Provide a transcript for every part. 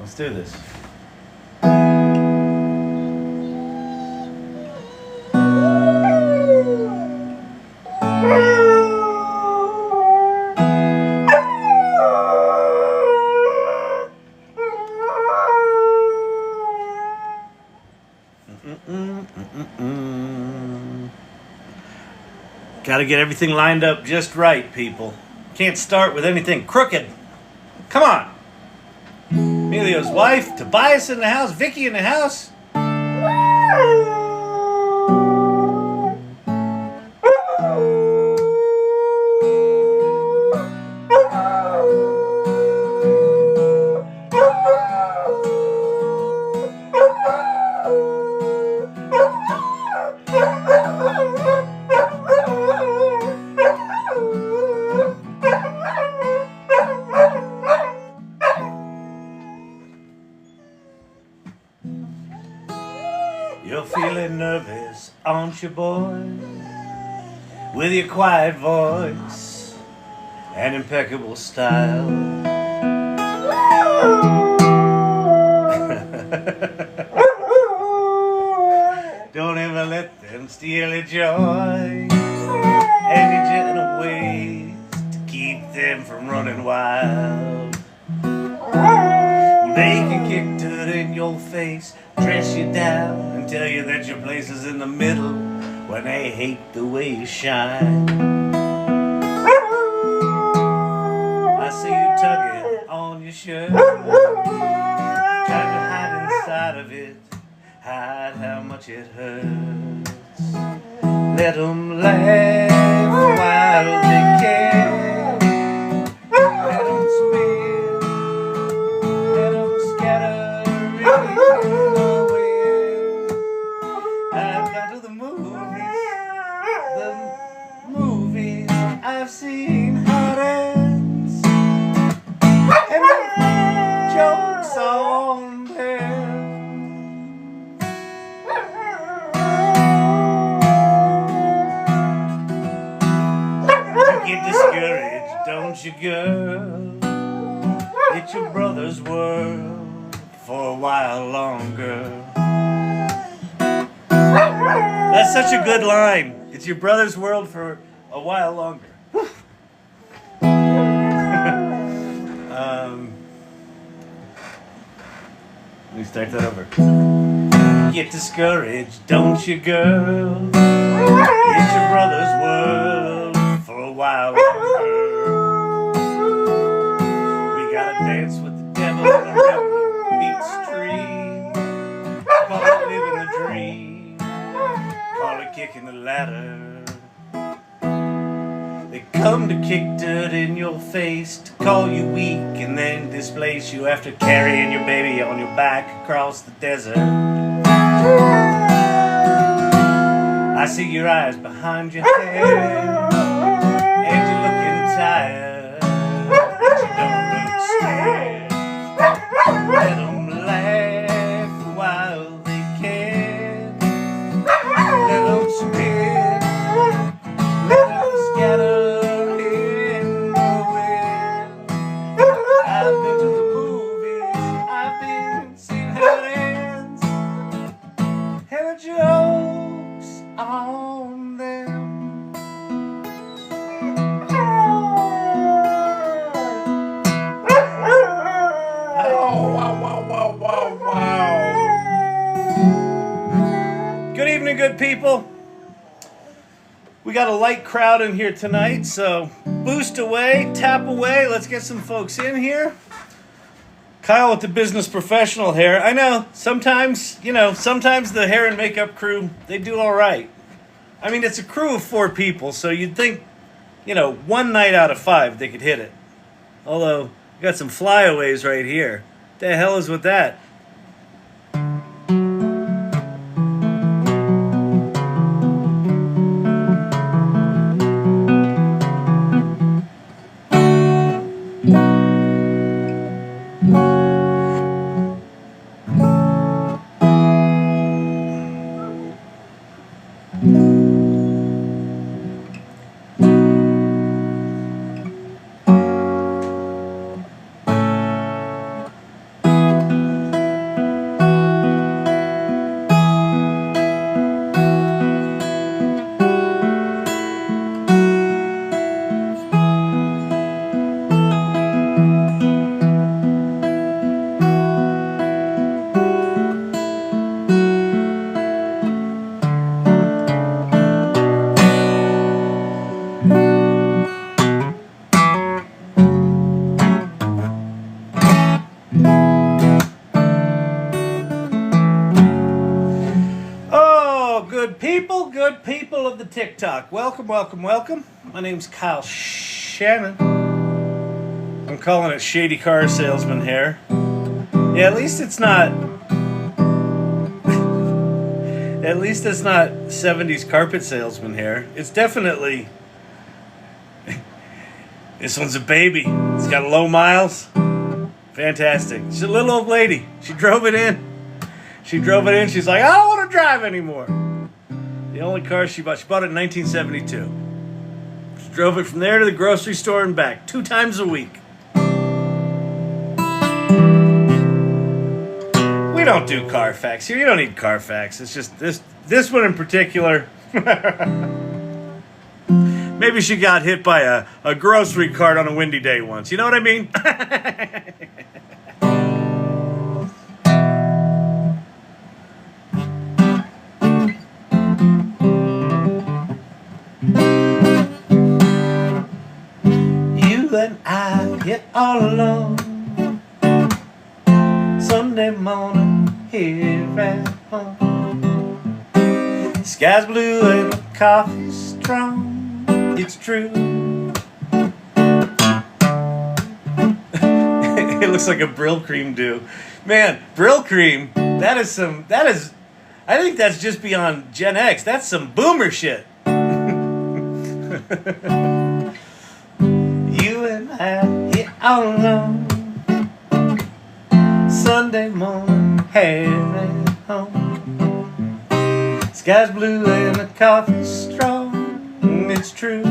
Let's do this. Gotta get everything lined up just right, people. Can't start with anything crooked. Come on. Emilio's wife, Tobias in the house, Vicky in the house. You're feeling nervous, aren't you, boy? With your quiet voice and impeccable style. Don't ever let them steal your joy. Any gentle ways to keep them from running wild. They can kick dirt in your face, dress you down, and tell you that your place is in the middle when they hate the way you shine. I see you tugging on your shirt, trying to hide inside of it, hide how much it hurts. Let them laugh while they can. Let them spin, let them scatter in the wind. I've gone to the movies, I've seen how it ends, and the jokes on them. Get discouraged, don't you, girl? It's your brother's world for a while longer. That's such a good line. It's your brother's world for a while longer. Let me start that over. Get discouraged, don't you, girl? It's your brother's world for a while longer. We gotta dance with the devil in a river beat stream. Call it living a dream. Call it kicking the ladder. They come to kick dirt in your face, to call you weak and then displace you after carrying your baby on your back across the desert. I see your eyes behind your hair, and you're looking tired, but you don't look scared. Let them laugh while they can. Let them spin, let them scatter in the wind. I've been to the movies, I've been seeing how it ends, and the jokes on them. Good evening, good people. We got a light crowd in here tonight, so boost away, tap away. Let's get some folks in here. Kyle with the business professional hair. I know, sometimes the hair and makeup crew, they do all right. I mean, it's a crew of 4 people, so you'd think, one night out of 5 they could hit it. Although, we got some flyaways right here. What the hell is with that? TikTok. Welcome, welcome, welcome. My name's Kyle Shannon. I'm calling it Shady Car Salesman hair. Yeah, at least it's not... at least it's not 70s carpet salesman hair. It's definitely... this one's a baby. It's got low miles. Fantastic. She's a little old lady. She drove it in. She's like, I don't want to drive anymore. The only car she bought it in 1972. She drove it from there to the grocery store and back 2 times a week. We don't do Carfax here. You don't need Carfax. It's just this one in particular. Maybe she got hit by a grocery cart on a windy day once. You know what I mean? You and I get all alone Sunday morning here at home. Sky's blue and the coffee's strong. It's true. It looks like a Brill Cream do. Man, Brill Cream, I think that's just beyond Gen X. That's some boomer shit. You and I here all alone Sunday morning here at home. Sky's blue and the coffee's strong. It's true.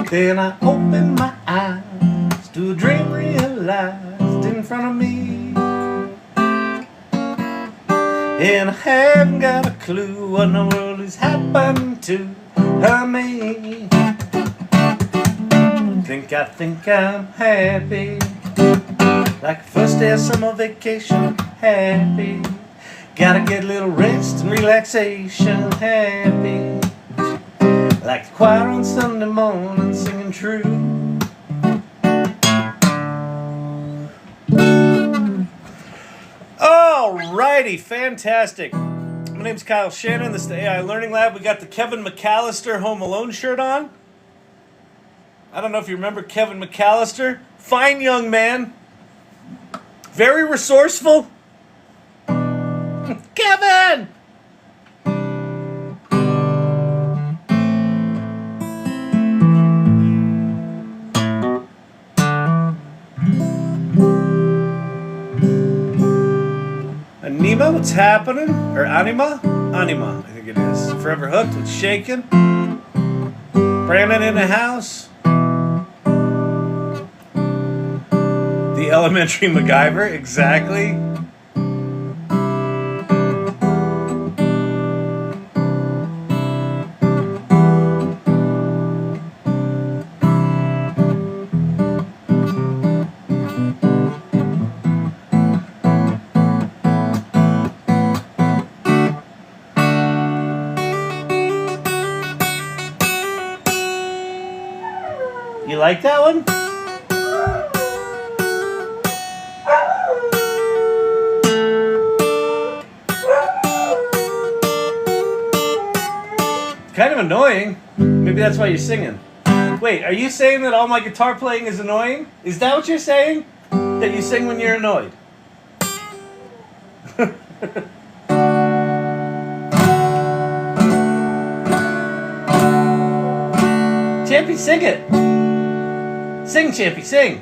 Then I open my eyes to a dream realized in front of me, and I haven't got a clue what in the world is happening to me. I think I'm happy, like the first day of summer vacation. Happy, gotta get a little rest and relaxation. Happy, like the choir on Sunday morning singing true. Alrighty, fantastic. My name's Kyle Shannon. This is the AI Learning Lab. We got the Kevin McAllister Home Alone shirt on. I don't know if you remember Kevin McAllister. Fine young man. Very resourceful. Kevin! Anima, what's happening? Or Anima? Anima, I think it is. Forever Hooked with Shaken. Brandon in the house. The elementary MacGyver, exactly. You like that one? Kind of annoying. Maybe that's why you're singing. Wait, are you saying that all my guitar playing is annoying? Is that what you're saying? That you sing when you're annoyed? Champy, sing it. Sing, Champy, sing.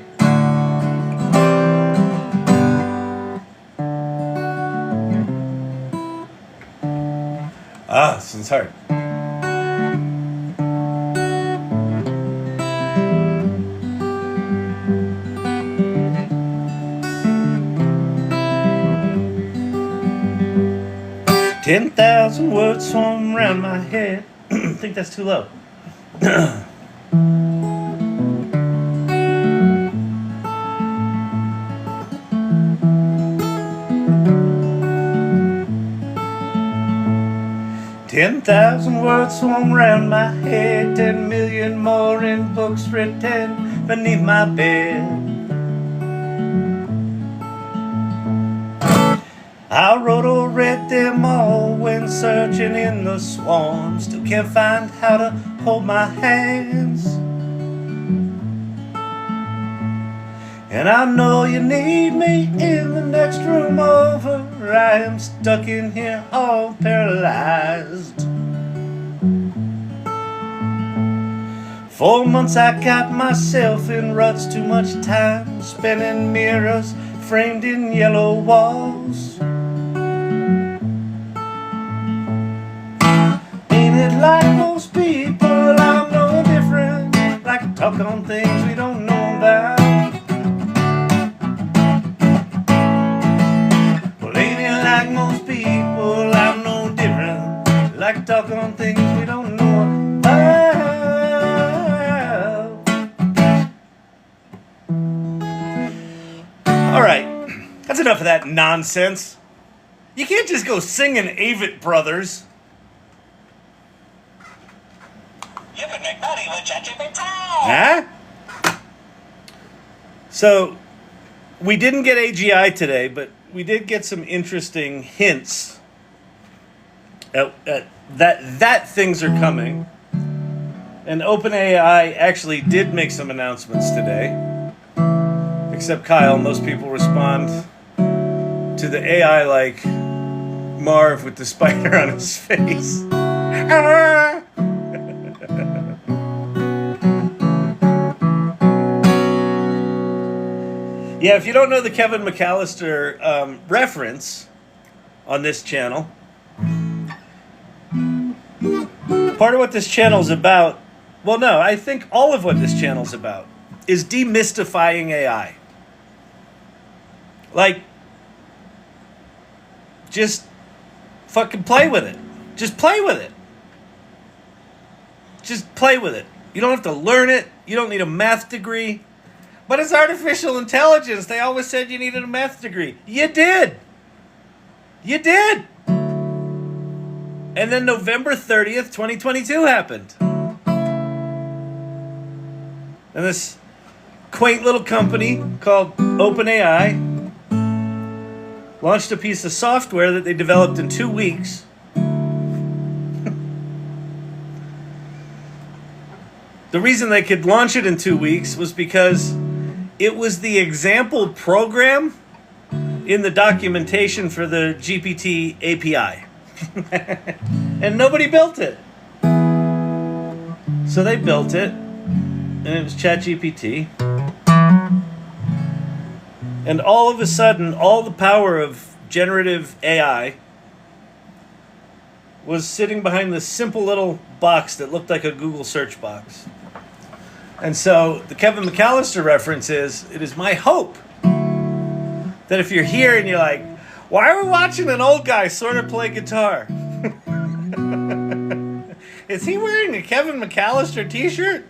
Ah, this one's hard. Ten 10,000 words swarm around my head. I think that's too low. 10,000 words swarm around my head, 10 million more in books written beneath my bed. I wrote or read them all when searching in the swarm. Still can't find how to hold my hands. And I know you need me in the next room over. I am stuck in here all paralyzed. 4 months I got myself in ruts. Too much time spinning mirrors framed in yellow walls. Ain't it like most people? I'm no different. Like to talk on things we don't know about. Well, ain't it like most people? I'm no different. Like to talk on things we don't know about. All right, that's enough of that nonsense. You can't just go singing Avett Brothers. You can make money with ChatGPT. Huh? So, we didn't get AGI today, but we did get some interesting hints at that things are coming. And OpenAI actually did make some announcements today. Except Kyle, most people respond to the AI like Marv with the spider on his face. Yeah, if you don't know the Kevin McAllister reference on this channel, part of what this channel's about, well, no, I think all of what this channel's about is demystifying AI. Like, just fucking play with it. Just play with it. Just play with it. You don't have to learn it. You don't need a math degree. But it's artificial intelligence. They always said you needed a math degree. You did. You did. And then November 30th, 2022 happened. And this quaint little company called OpenAI launched a piece of software that they developed in 2 weeks. The reason they could launch it in 2 weeks was because it was the example program in the documentation for the GPT API. And nobody built it. So they built it, and it was ChatGPT. And all of a sudden, all the power of generative AI was sitting behind this simple little box that looked like a Google search box. And so the Kevin McAllister reference is, it is my hope that if you're here and you're like, why are we watching an old guy sort of play guitar? Is he wearing a Kevin McAllister t-shirt?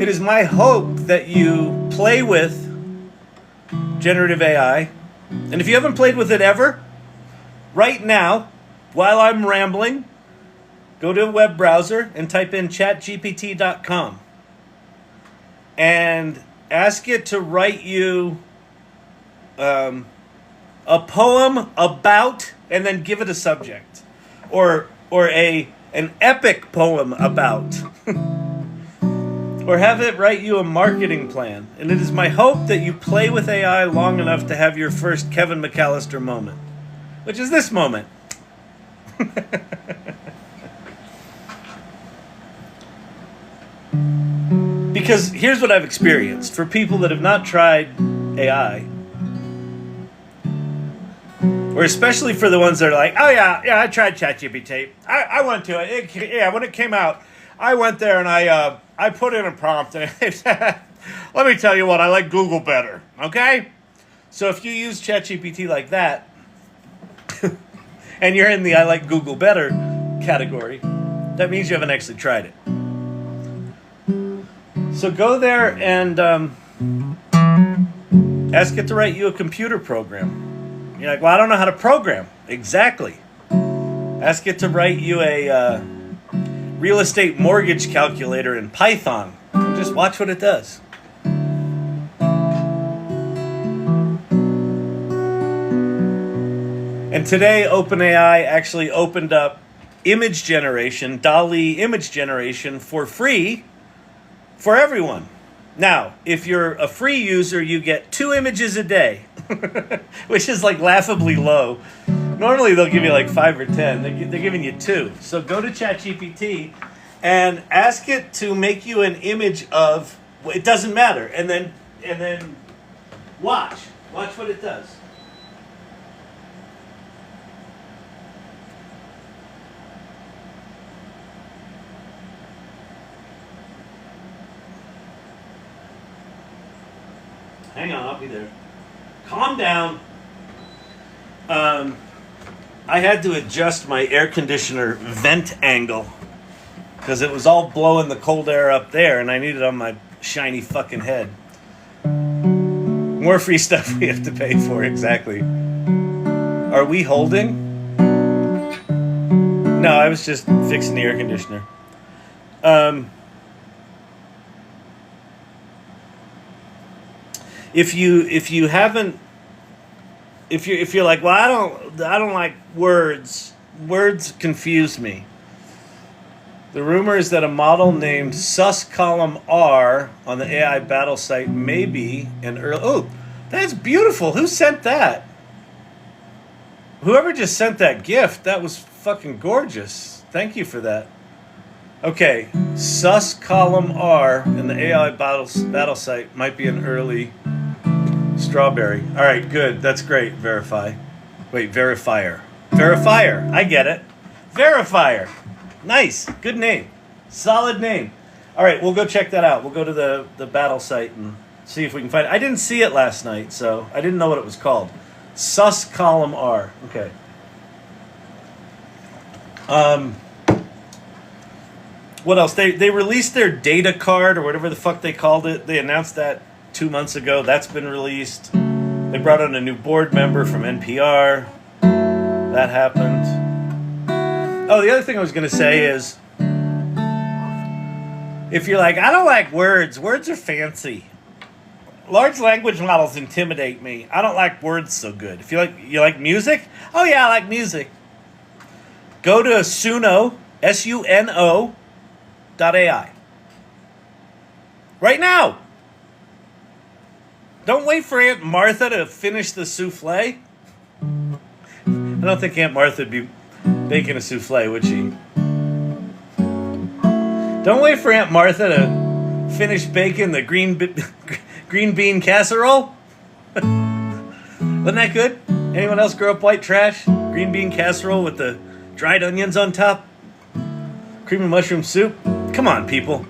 It is my hope that you play with generative AI. And if you haven't played with it ever, right now, while I'm rambling, go to a web browser and type in chatgpt.com and ask it to write you a poem about, and then give it a subject, or an epic poem about, or have it write you a marketing plan. And it is my hope that you play with AI long enough to have your first Kevin McAllister moment, which is this moment. Because here's what I've experienced for people that have not tried AI, or especially for the ones that are like, oh yeah, I tried ChatGPT. I went to it. When it came out, I went there and I put in a prompt and it said, let me tell you what, I like Google better. Okay? So if you use ChatGPT like that, and you're in the I like Google better category, that means you haven't actually tried it. So go there and ask it to write you a computer program. You're like, well, I don't know how to program. Exactly. Ask it to write you a real estate mortgage calculator in Python. And just watch what it does. And today, OpenAI actually opened up image generation, DALL-E image generation for free for everyone. Now, if you're a free user, you get 2 images a day, which is like laughably low. Normally, they'll give you like 5 or 10. They're giving you 2. So go to ChatGPT and ask it to make you an image of, it doesn't matter, and then watch what it does. Hang on, I'll be there. Calm down. I had to adjust my air conditioner vent angle because it was all blowing the cold air up there, and I need it on my shiny fucking head. More free stuff we have to pay for, exactly. Are we holding? No, I was just fixing the air conditioner. If you're like, well, I don't like words. Words confuse me. The rumor is that a model named Sus Column R on the AI battle site may be an early. Oh, that's beautiful. Who sent that? Whoever just sent that gift, that was fucking gorgeous. Thank you for that. Okay, Sus Column R in the AI battle site might be an early strawberry. All right, good. That's great. Verify. Wait, verifier. Verifier. I get it. Verifier. Nice. Good name. Solid name. All right, we'll go check that out. We'll go to the battle site and see if we can find it. I didn't see it last night, so I didn't know what it was called. Sus Column R. Okay. What else? They released their data card or whatever the fuck they called it. They announced that 2 months ago. That's been released. They brought on a new board member from NPR. That happened. Oh, the other thing I was going to say is, if you're like, I don't like words. Words are fancy. Large language models intimidate me. I don't like words so good. If you like music? Oh yeah, I like music. Go to Suno, SUNO.ai. Right now. Don't wait for Aunt Martha to finish the souffle. I don't think Aunt Martha would be baking a souffle, would she? Don't wait for Aunt Martha to finish baking the green bean casserole. Wasn't that good? Anyone else grow up white trash? Green bean casserole with the dried onions on top? Cream and mushroom soup? Come on, people.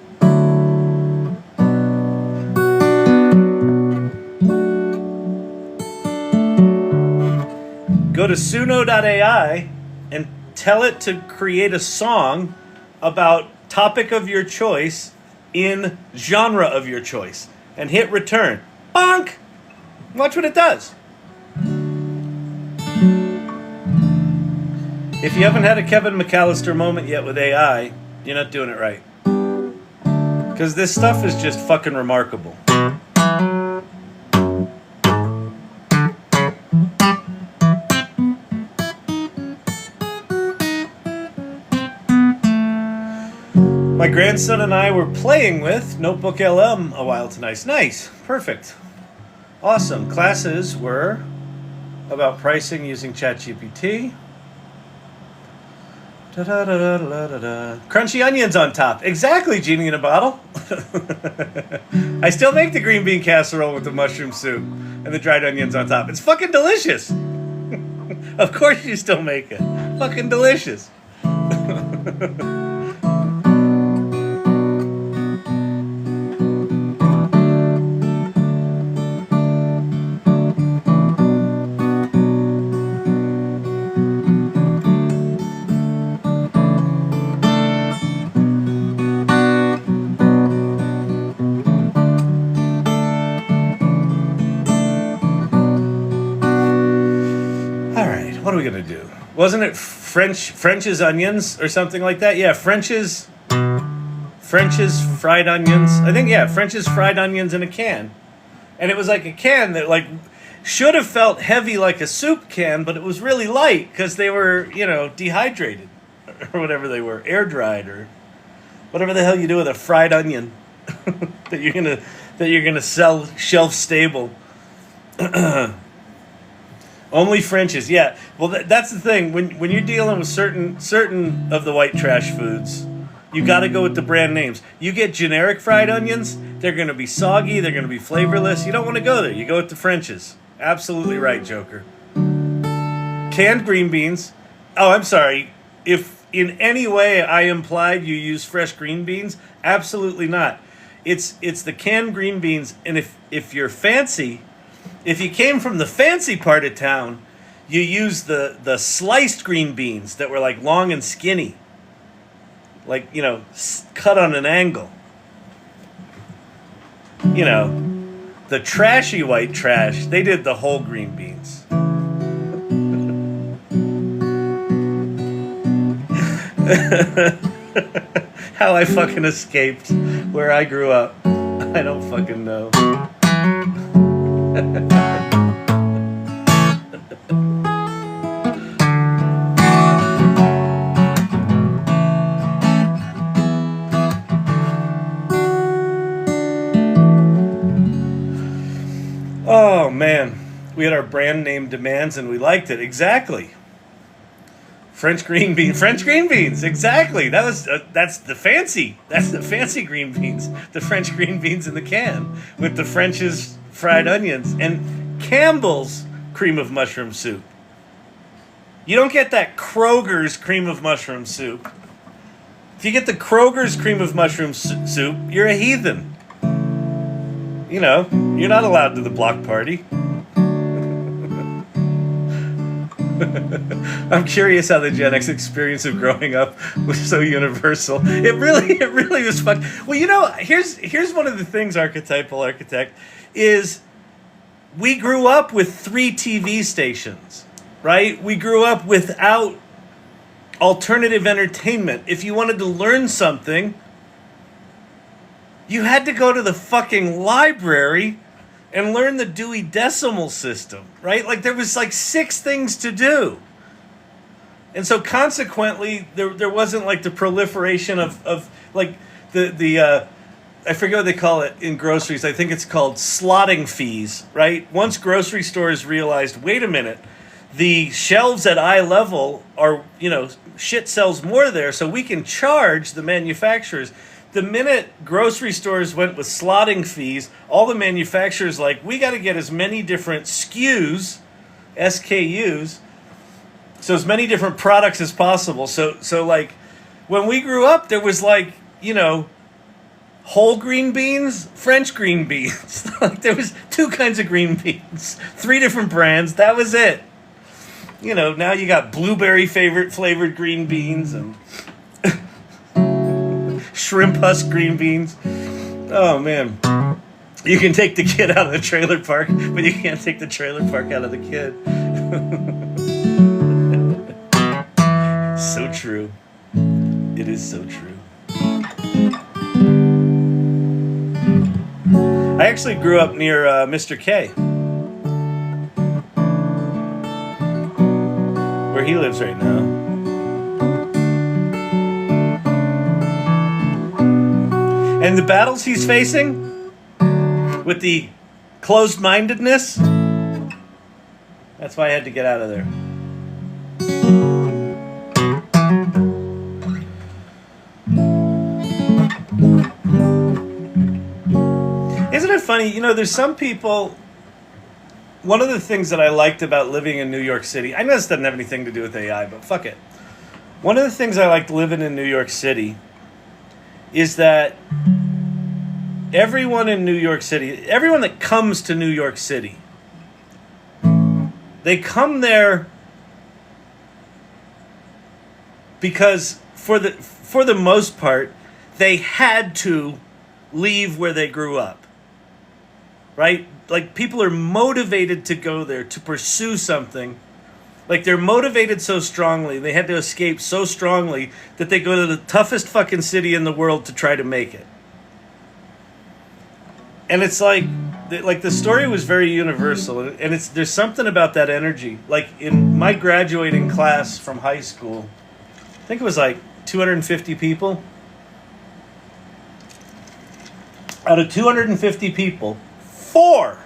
Go to Suno.ai and tell it to create a song about topic of your choice in genre of your choice. And hit return. Bonk! Watch what it does. If you haven't had a Kevin McAllister moment yet with AI, you're not doing it right. Because this stuff is just fucking remarkable. My grandson and I were playing with Notebook LM a while tonight. Nice. Perfect. Awesome. Classes were about pricing using ChatGPT. Crunchy onions on top. Exactly, Genie in a bottle. I still make the green bean casserole with the mushroom soup and the dried onions on top. It's fucking delicious. Of course you still make it. Fucking delicious. What are we gonna do? Wasn't it French's onions or something like that? Yeah, French's fried onions. I think, yeah, French's fried onions in a can. And it was like a can that, like, should have felt heavy like a soup can, but it was really light because they were, dehydrated or whatever they were, air dried or whatever the hell you do with a fried onion that you're gonna sell shelf stable. Only French's, yeah. Well, that's the thing. When you're dealing with certain of the white trash foods, you got to go with the brand names. You get generic fried onions, they're going to be soggy, they're going to be flavorless. You don't want to go there. You go with the French's. Absolutely right, Joker. Canned green beans. Oh, I'm sorry. If in any way I implied you use fresh green beans, absolutely not. It's the canned green beans, and if you're fancy, if you came from the fancy part of town, you use the sliced green beans that were like long and skinny. Like, cut on an angle. The trashy white trash, they did the whole green beans. How I fucking escaped where I grew up, I don't fucking know. Oh man, we had our brand name demands and we liked it. Exactly. French green beans, exactly. That's the fancy green beans. The French green beans in the can with the French's fried onions and Campbell's cream of mushroom soup. You don't get that Kroger's cream of mushroom soup. If you get the Kroger's cream of mushroom soup, you're a heathen. You're not allowed to the block party. I'm curious how the Gen X experience of growing up was so universal. It really was fun. Well, here's one of the things, Archetypal Architect, is we grew up with 3 TV stations, right? We grew up without alternative entertainment. If you wanted to learn something, you had to go to the fucking library and learn the Dewey Decimal System, right? Like, there was like 6 things to do. And so consequently, there wasn't like the proliferation of like the I forget what they call it in groceries. I think it's called slotting fees, right? Once grocery stores realized, wait a minute, the shelves at eye level are, shit sells more there, so we can charge the manufacturers. The minute grocery stores went with slotting fees, all the manufacturers we got to get as many different SKUs, so as many different products as possible. So when we grew up, there was whole green beans, French green beans. There was 2 kinds of green beans, 3 different brands. That was it. Now you got blueberry flavored green beans and shrimp husk green beans. Oh man, you can take the kid out of the trailer park, but you can't take the trailer park out of the kid. So true. It is so true. I actually grew up near Mr. K, where he lives right now. And the battles he's facing with the closed-mindedness, that's why I had to get out of there. Isn't it funny? There's some people. One of the things that I liked about living in New York City, I know this doesn't have anything to do with AI, but fuck it. One of the things I liked living in New York City is that everyone in New York City, everyone that comes to New York City, they come there because for the most part, they had to leave where they grew up. Right? Like, people are motivated to go there to pursue something. Like, they're motivated so strongly, they had to escape so strongly that they go to the toughest fucking city in the world to try to make it. And it's like, like the story was very universal, and there's something about that energy. Like in my graduating class from high school, I think it was like 250 people. Out of 250 people, 4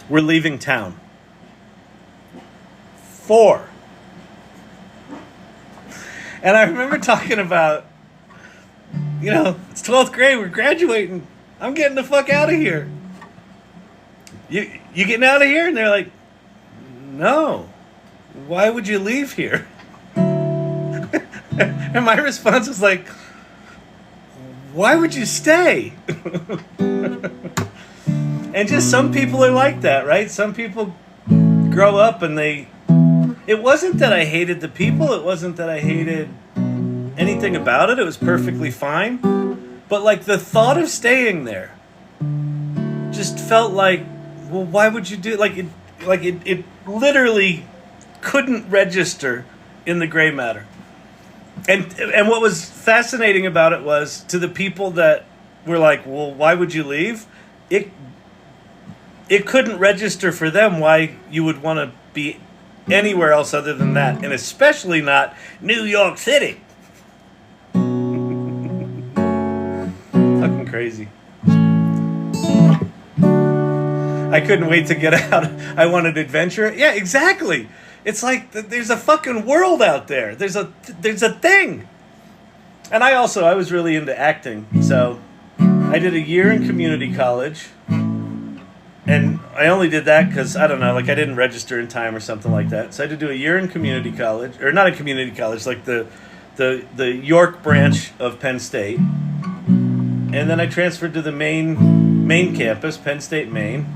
were leaving town. 4. And I remember talking about, it's 12th grade, we're graduating. I'm getting the fuck out of here. You getting out of here? And they're like, no. Why would you leave here? And my response was like, why would you stay? And just some people are like that, right? Some people grow up and it wasn't that I hated the people. It wasn't that I hated anything about it. It was perfectly fine. But like the thought of staying there just felt like, well, why would you do it? It literally couldn't register in the gray matter. And what was fascinating about it was, to the people that were like, well, why would you leave? It couldn't register for them why you would want to be anywhere else other than that, and especially not New York City. Fucking crazy. I couldn't wait to get out. I wanted adventure. Yeah, exactly. It's like there's a fucking world out there. There's a thing. And I was really into acting. So I did a year in community college. And I only did that because, I don't know, like I didn't register in time or something like that. So I had to do a year in community college, or not a community college, like the York branch of Penn State. And then I transferred to the main campus, Penn State, Maine.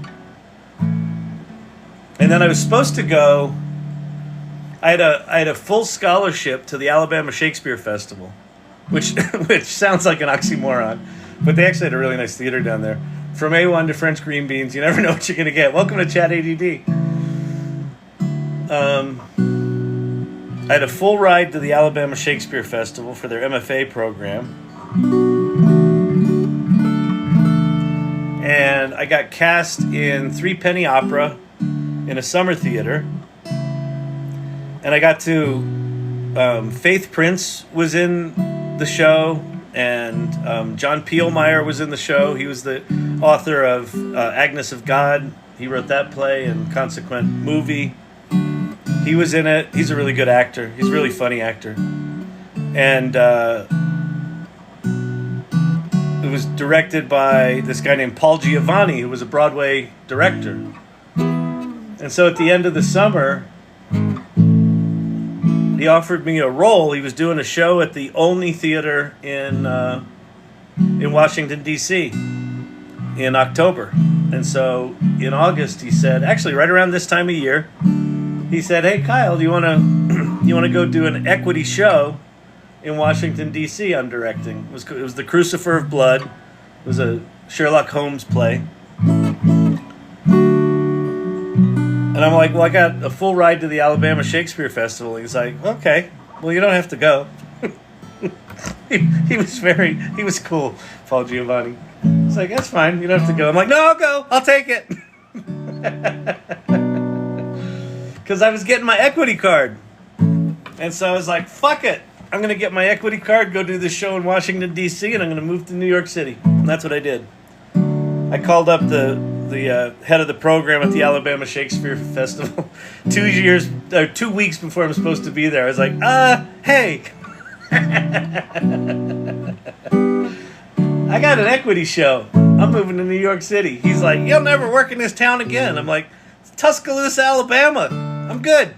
And then I was supposed to go. I had a full scholarship to the Alabama Shakespeare Festival, which sounds like an oxymoron, but they actually had a really nice theater down there. From A1 to French green beans, you never know what you're going to get. Welcome to Chat ADD. I had a full ride to the Alabama Shakespeare Festival for their MFA program. And I got cast in 3 Penny Opera in a summer theater. And I got to... Faith Prince was in the show. And John Peelmeyer was in the show. He was the author of Agnes of God. He wrote that play and consequent movie. He was in it. He's a really good actor. He's a really funny actor. And it was directed by this guy named Paul Giovanni, who was a Broadway director. And so at the end of the summer, he offered me a role. He was doing a show at the only theater in Washington, D.C. in October. And so in August, he said, actually right around this time of year, he said, hey, Kyle, do you want to go do an equity show in Washington, D.C. I'm directing? It was The Crucifer of Blood. It was a Sherlock Holmes play. And I'm like, well, I got a full ride to the Alabama Shakespeare Festival. He's like, okay, well, you don't have to go. he was cool, Paul Giovanni. He's like, that's fine, you don't have to go. I'm like, no, I'll go, I'll take it. Because I was getting my equity card. And so I was like, fuck it. I'm going to get my equity card, go do this show in Washington, D.C., and I'm going to move to New York City. And that's what I did. I called up the head of the program at the Alabama Shakespeare Festival 2 weeks before I'm supposed to be there. I was like, hey. I got an equity show. I'm moving to New York City. He's like, you'll never work in this town again. I'm like, Tuscaloosa, Alabama. I'm good.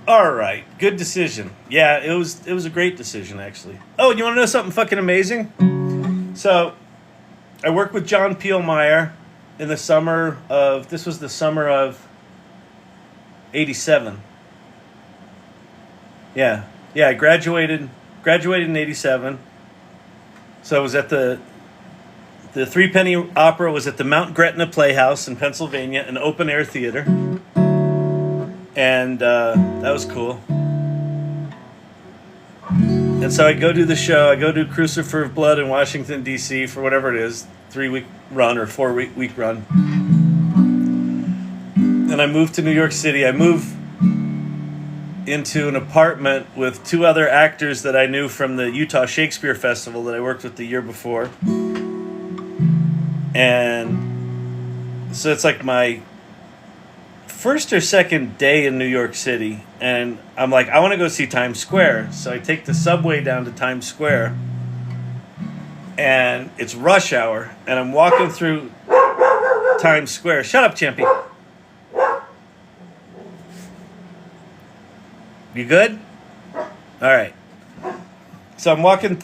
All right, good decision. Yeah, it was a great decision actually. Oh, you want to know something fucking amazing? So, I worked with John Peelmeyer in the summer of '87. Yeah, I graduated in '87. So I was at the Three Penny Opera was at the Mount Gretna Playhouse in Pennsylvania, an open air theater, and that was cool. And so I go do the show. I go do Crucifer of Blood in Washington D.C. for whatever it is, 3-week run or 4-week run. And I moved to New York City. I moved into an apartment with 2 other actors that I knew from the Utah Shakespeare Festival that I worked with the year before. And so it's like my first or second day in New York City, and I'm like, I want to go see Times Square. So I take the subway down to Times Square, and it's rush hour, and I'm walking through Times Square. Shut up, Champy. You good? All right. So I'm walking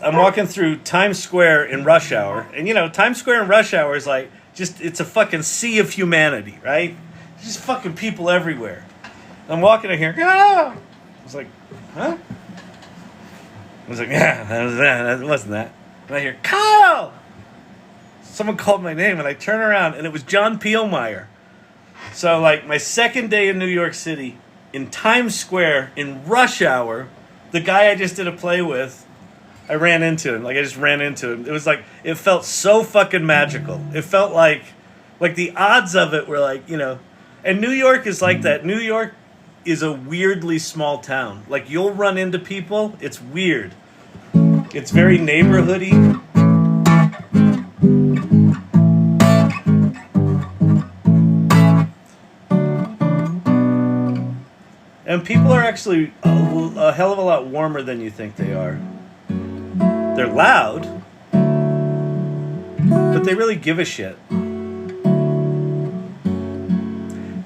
through Times Square in rush hour, and Times Square in rush hour is like it's a fucking sea of humanity, right? There's just fucking people everywhere. I'm walking in here. Ah! I was like, huh? I was like, yeah, that wasn't that. And I hear, Kyle! Someone called my name, and I turn around, and it was John Peelmeyer. So like my second day in New York City, in Times Square, in rush hour, the guy I just did a play with, I ran into him. Like, I just ran into him. It was like, it felt so fucking magical. It felt like the odds of it were like, and New York is like that. New York is a weirdly small town. Like, you'll run into people, it's weird. It's very neighborhoody. And people are actually a hell of a lot warmer than you think they are. They're loud, but they really give a shit.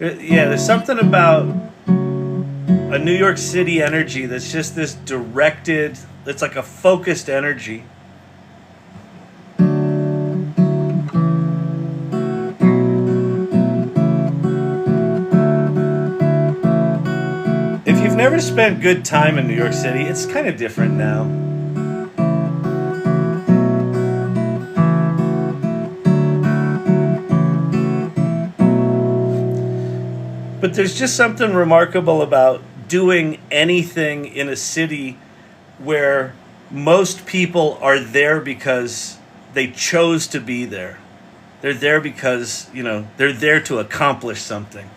Yeah, there's something about a New York City energy that's just this directed, it's like a focused energy. If you've never spent good time in New York City, it's kind of different now. But there's just something remarkable about doing anything in a city where most people are there because they chose to be there. They're there because, they're there to accomplish something.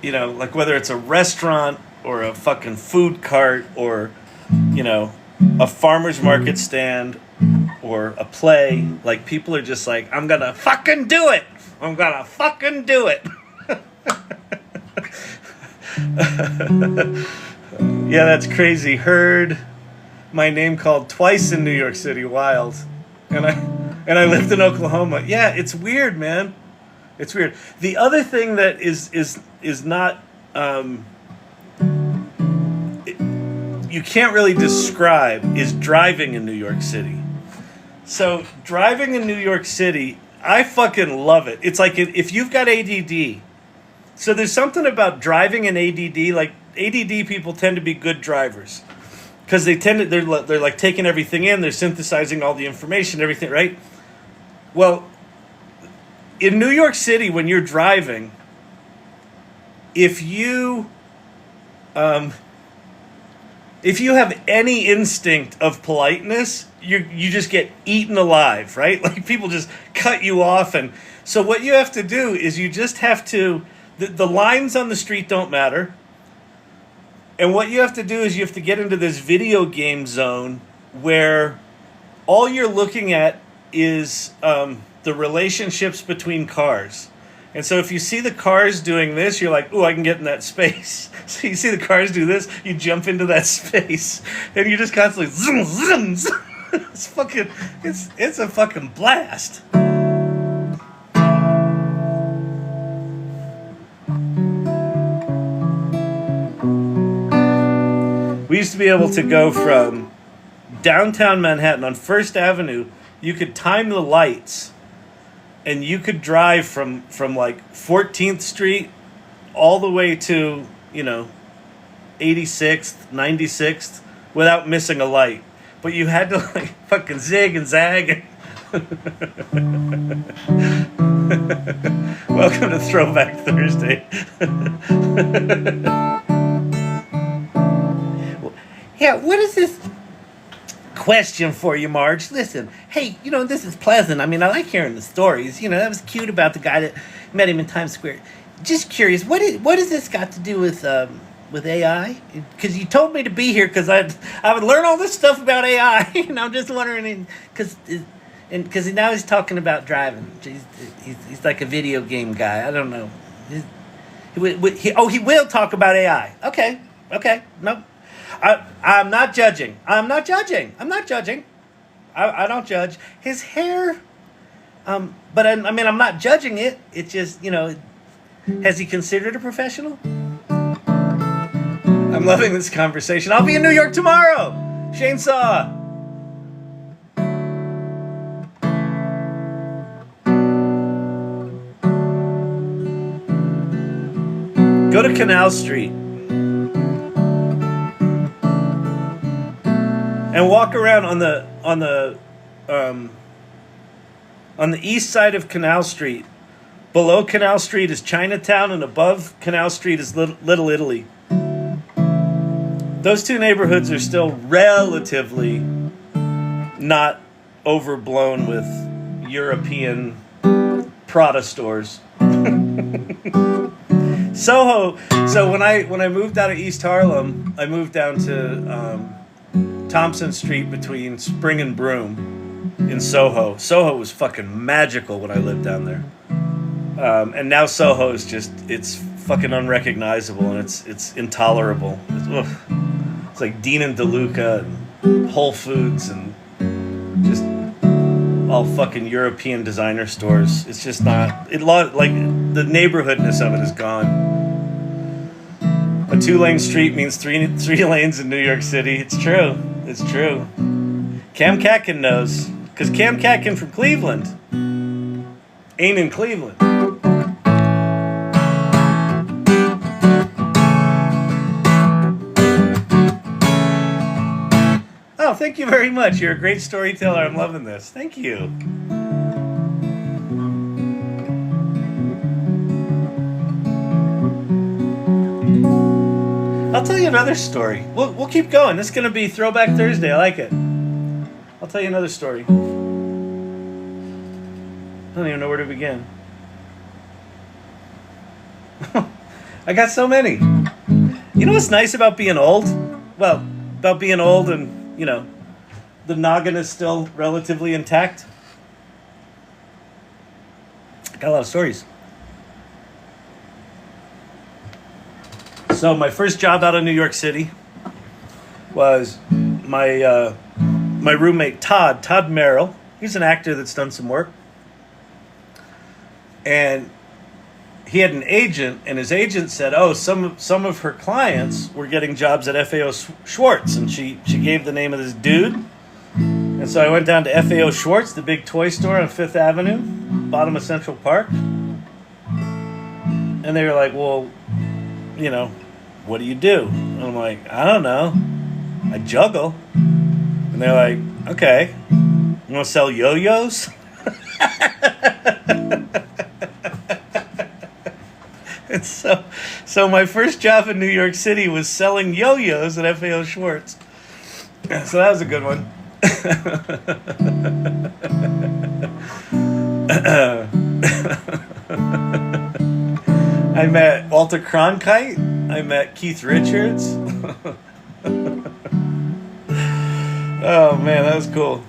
Like whether it's a restaurant or a fucking food cart or, a farmer's market stand or a play. Like, people are just like, I'm gonna fucking do it. I'm gonna fucking do it. Yeah, that's crazy. Heard my name called twice in New York City. Wild. And I lived in Oklahoma. Yeah, it's weird, man. It's weird. The other thing that is not you can't really describe is driving in New York City. So driving in New York City, I fucking love it. It's like if you've got ADD. So there's something about driving in ADD. Like, ADD people tend to be good drivers because they're like taking everything in. They're synthesizing all the information, everything, right? Well, in New York City, when you're driving, if you have any instinct of politeness, you just get eaten alive, right? Like, people just cut you off. And so what you have to do is you just have to, the lines on the street don't matter. And what you have to do is you have to get into this video game zone where all you're looking at is the relationships between cars. And so if you see the cars doing this, you're like, ooh, I can get in that space. So you see the cars do this, you jump into that space. And you just constantly zoom, zoom, zoom. It's a fucking blast. We used to be able to go from downtown Manhattan on First Avenue. You could time the lights, and you could drive from like 14th Street all the way to 86th, 96th without missing a light. But you had to like fucking zig and zag. Welcome to Throwback Thursday. Yeah, what is this question for you, Marge? Listen, hey, this is pleasant. I mean, I like hearing the stories. That was cute about the guy that met him in Times Square. Just curious, what has this got to do with AI? Because you told me to be here because I would learn all this stuff about AI, and I'm just wondering because now he's talking about driving. He's like a video game guy. I don't know. He will talk about AI. Okay, no. I'm not judging. I don't judge his hair. But I mean, I'm not judging it. It's just, has he considered a professional? I'm loving this conversation. I'll be in New York tomorrow. Shane Saw. Go to Canal Street. And walk around on the east side of Canal Street. Below Canal Street is Chinatown, and above Canal Street is Little Italy. Those two neighborhoods are still relatively not overblown with European Prada stores. Soho. So when I moved out of East Harlem, I moved down to Thompson Street between Spring and Broome in Soho. Soho was fucking magical when I lived down there. And now Soho is it's fucking unrecognizable, and it's intolerable. It's like Dean and DeLuca and Whole Foods and just all fucking European designer stores. It's just not, like the neighborhoodness of it is gone. A 2-lane street means three lanes in New York City. It's true. Cam Catkin knows, because Cam Catkin from Cleveland ain't in Cleveland. Oh, thank you very much. You're a great storyteller. I'm loving this. Thank you. I'll tell you another story. We'll keep going. This is going to be Throwback Thursday. I like it. I'll tell you another story. I don't even know where to begin. I got so many. You know what's nice about being old? Well, about being old and, the noggin is still relatively intact. I got a lot of stories. So my first job out of New York City was my roommate Todd Merrill. He's an actor that's done some work. And he had an agent, and his agent said, some of her clients were getting jobs at Fao Schwartz, and she gave the name of this dude. And so I went down to Fao Schwartz, the big toy store on 5th Avenue, bottom of Central Park. And they were like, well, what do you do? And I'm like, I don't know. I juggle. And they're like, okay, you want to sell yo-yos? And so my first job in New York City was selling yo-yos at Fao Schwartz. So that was a good one. I met Walter Cronkite. I met Keith Richards. Oh man, that was cool.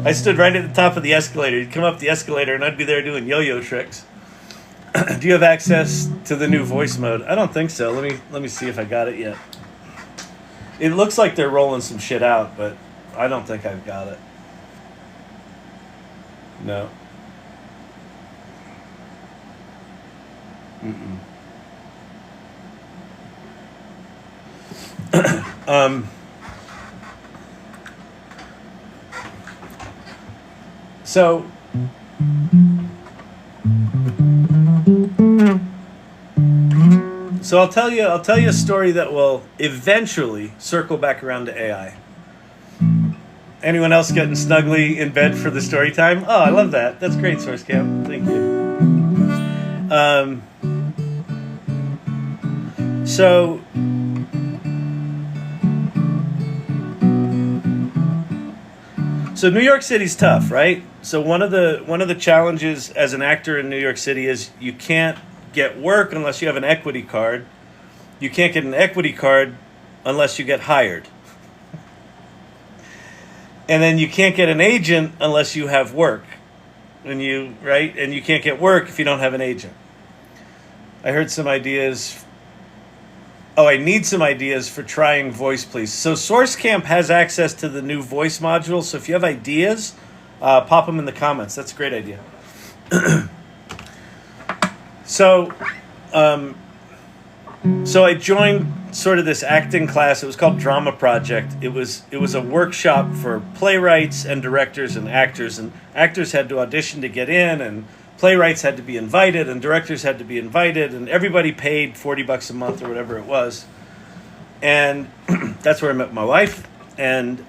I stood right at the top of the escalator. You'd come up the escalator and I'd be there doing yo-yo tricks. Do you have access to the new voice mode? I don't think so. Let me see if I got it yet. It looks like they're rolling some shit out, but I don't think I've got it. No. So I'll tell you a story that will eventually circle back around to AI. Anyone else getting snugly in bed for the story time? Oh, I love that. That's great, Source Camp. Thank you. So New York City's tough, right? So one of the challenges as an actor in New York City is you can't get work unless you have an equity card. You can't get an equity card unless you get hired. And then you can't get an agent unless you have work. And you can't get work if you don't have an agent. I heard some ideas. Oh, I need some ideas for trying voice, please. So SourceCamp has access to the new voice module. So if you have ideas, pop them in the comments. That's a great idea. So I joined sort of this acting class. It was called Drama Project. It was a workshop for playwrights and directors and actors had to audition to get in, and playwrights had to be invited, and directors had to be invited, and everybody paid $40 a month or whatever it was. And that's where I met my wife. And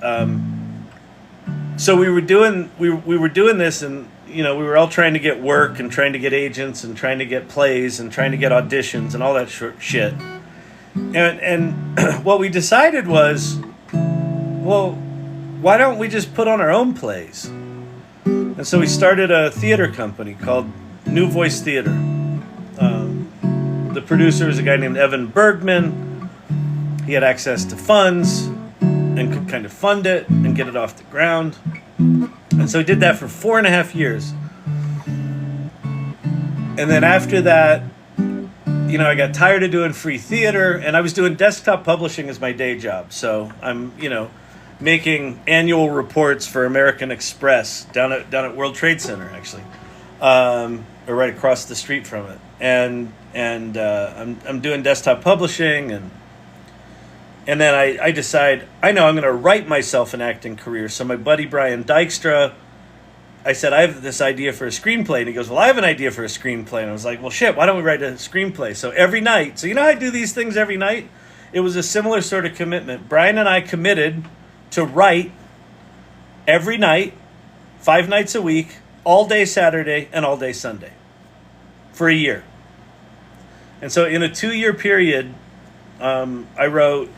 so we were doing this, and we were all trying to get work and trying to get agents and trying to get plays and trying to get auditions and all that shit. And what we decided was, well, why don't we just put on our own plays? And so we started a theater company called New Voice Theater. The producer was a guy named Evan Bergman. He had access to funds and could kind of fund it and get it off the ground. And so he did that for 4.5 years. And then after that, I got tired of doing free theater, and I was doing desktop publishing as my day job. So I'm, making annual reports for American Express down at World Trade Center, actually, or right across the street from it. And I'm doing desktop publishing, and then I decide I'm going to write myself an acting career. So my buddy Brian Dykstra, I said, I have this idea for a screenplay. And he goes, well, I have an idea for a screenplay. And I was like, well, shit, why don't we write a screenplay? So every night, how I do these things every night? It was a similar sort of commitment. Brian and I committed to write every night, 5 nights a week, all day Saturday and all day Sunday for a year. And so in a 2-year period, I wrote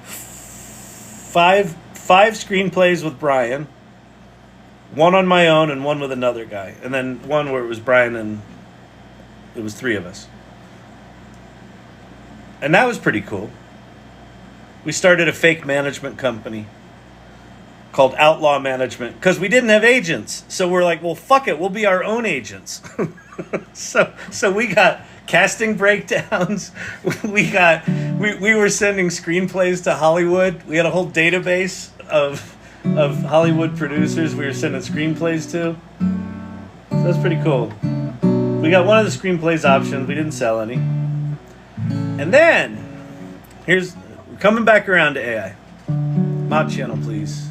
5 screenplays with Brian, 1 on my own and 1 with another guy, and then 1 where it was Brian and it was 3 of us. And that was pretty cool. We started a fake management company called Outlaw Management because we didn't have agents. So we're like, well, fuck it, we'll be our own agents. So we got casting breakdowns. We were sending screenplays to Hollywood. We had a whole database of Hollywood producers we were sending screenplays to. So that's pretty cool. We got one of the screenplays optioned. We didn't sell any. And then we're coming back around to AI. Mod channel, please.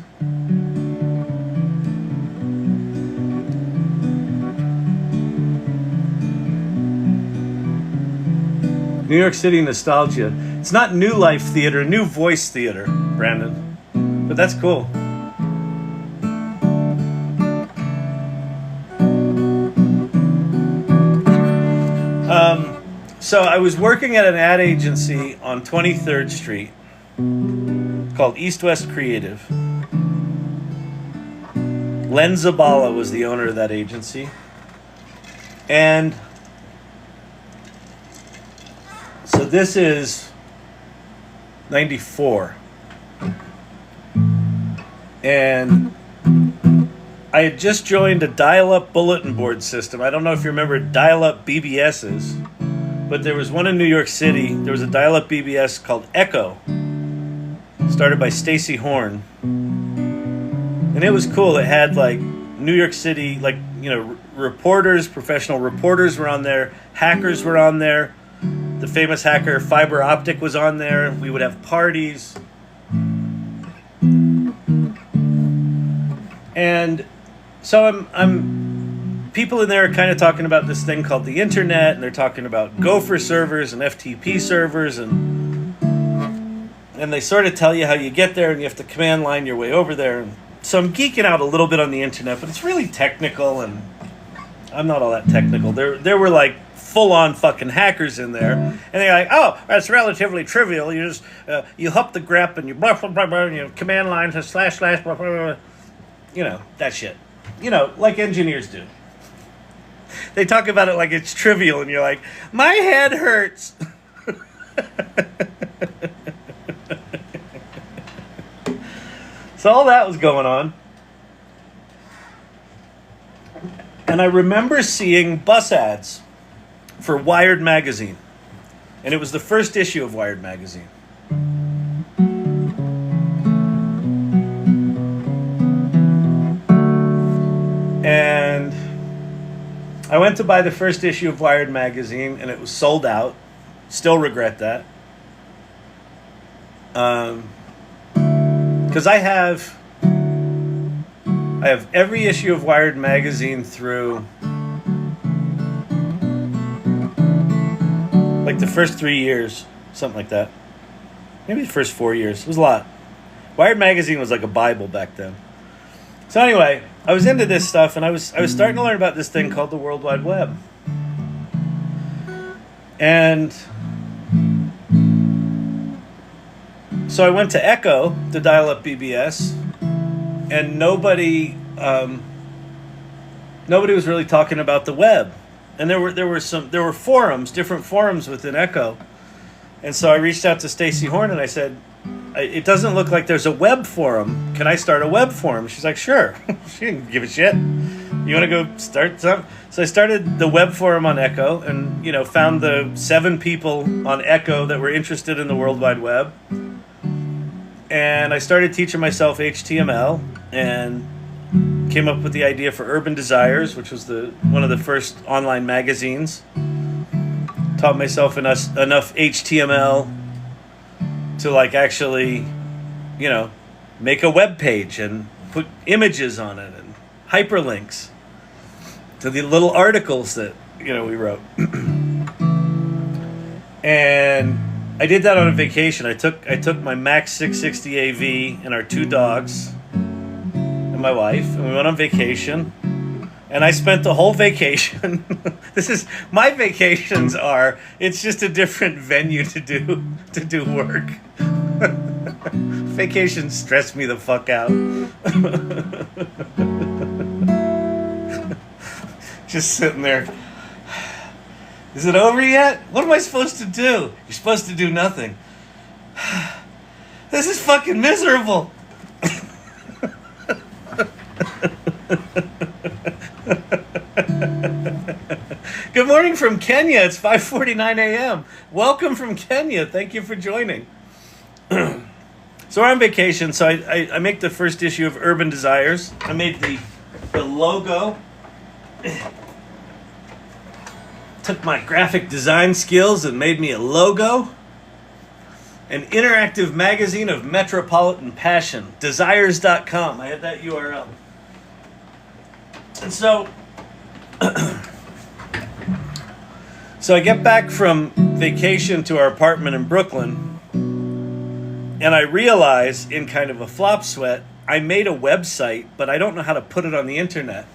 New York City nostalgia. It's not New Life Theater, New Voice Theater, Brandon. But that's cool. So I was working at an ad agency on 23rd Street called East West Creative. Len Zabala was the owner of that agency. And so this is 94. And I had just joined a dial-up bulletin board system. I don't know if you remember dial-up BBSs, but there was one in New York City. There was a dial-up BBS called Echo, started by Stacy Horn. And it was cool. It had like New York City, reporters, professional reporters were on there, hackers were on there. the famous hacker Fiber Optic was on there. We would have parties. And so I'm people in there are kind of talking about this thing called the internet, and they're talking about Gopher servers and FTP servers, and they sort of tell you how you get there, and you have to command line your way over there. And so I'm geeking out a little bit on the internet, but it's really technical, and I'm not all that technical. There were like full-on fucking hackers in there, and they're like, oh, that's relatively trivial. You just you hup the grep and you blah blah blah blah, and you command line to slash blah blah blah. You know, that shit. You know, like engineers do. They talk about it like it's trivial, and you're like, my head hurts. So all that was going on. And I remember seeing bus ads for Wired magazine. And it was the first issue of Wired magazine. And I went to buy the first issue of Wired magazine, and it was sold out. Still regret that. Because I have every issue of Wired magazine through like the first 3 years, something like that. Maybe the first 4 years. It was a lot. Wired magazine was like a Bible back then. So anyway, I was into this stuff, and I was starting to learn about this thing called the World Wide Web. And so I went to Echo to dial up BBS, and nobody was really talking about the web. And there were forums, different forums within Echo. And so I reached out to Stacy Horn and I said, it doesn't look like there's a web forum. Can I start a web forum? She's like, sure. She didn't give a shit. You want to go start something? So I started the web forum on Echo, and found the 7 people on Echo that were interested in the World Wide Web. And I started teaching myself HTML, and came up with the idea for Urban Desires, which was one of the first online magazines. Taught myself enough HTML to actually, make a web page and put images on it and hyperlinks to the little articles that, we wrote. And I did that on a vacation. I took my Max 660 AV and our 2 dogs and my wife, and we went on vacation. And I spent the whole vacation. My vacations are, it's just a different venue to do work. Vacations stress me the fuck out. Just sitting there. Is it over yet? What am I supposed to do? You're supposed to do nothing. This is fucking miserable. Good morning from Kenya. It's 5:49 a.m. Welcome from Kenya. Thank you for joining. So we're on vacation. So I make the first issue of Urban Desires. I made the logo. Took my graphic design skills and made me a logo. An interactive magazine of metropolitan passion. Desires.com. I had that URL. And so I get back from vacation to our apartment in Brooklyn, and I realize, in kind of a flop sweat, I made a website, but I don't know how to put it on the internet.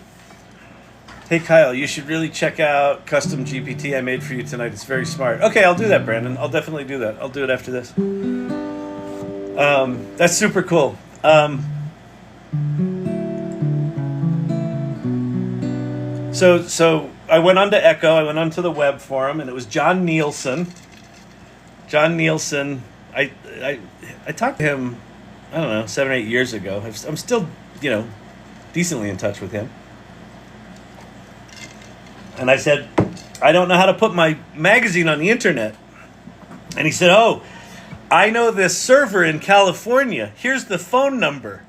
Hey Kyle, you should really check out custom GPT I made for you tonight. It's very smart. Okay, I'll do that, Brandon. I'll definitely do that. I'll do it after this. That's super cool. So I went on to Echo. I went onto the web forum, and it was John Nielsen. John Nielsen. I talked to him, I don't know, 7 or 8 years ago. I'm still, decently in touch with him. And I said, I don't know how to put my magazine on the internet. And he said, oh, I know this server in California. Here's the phone number.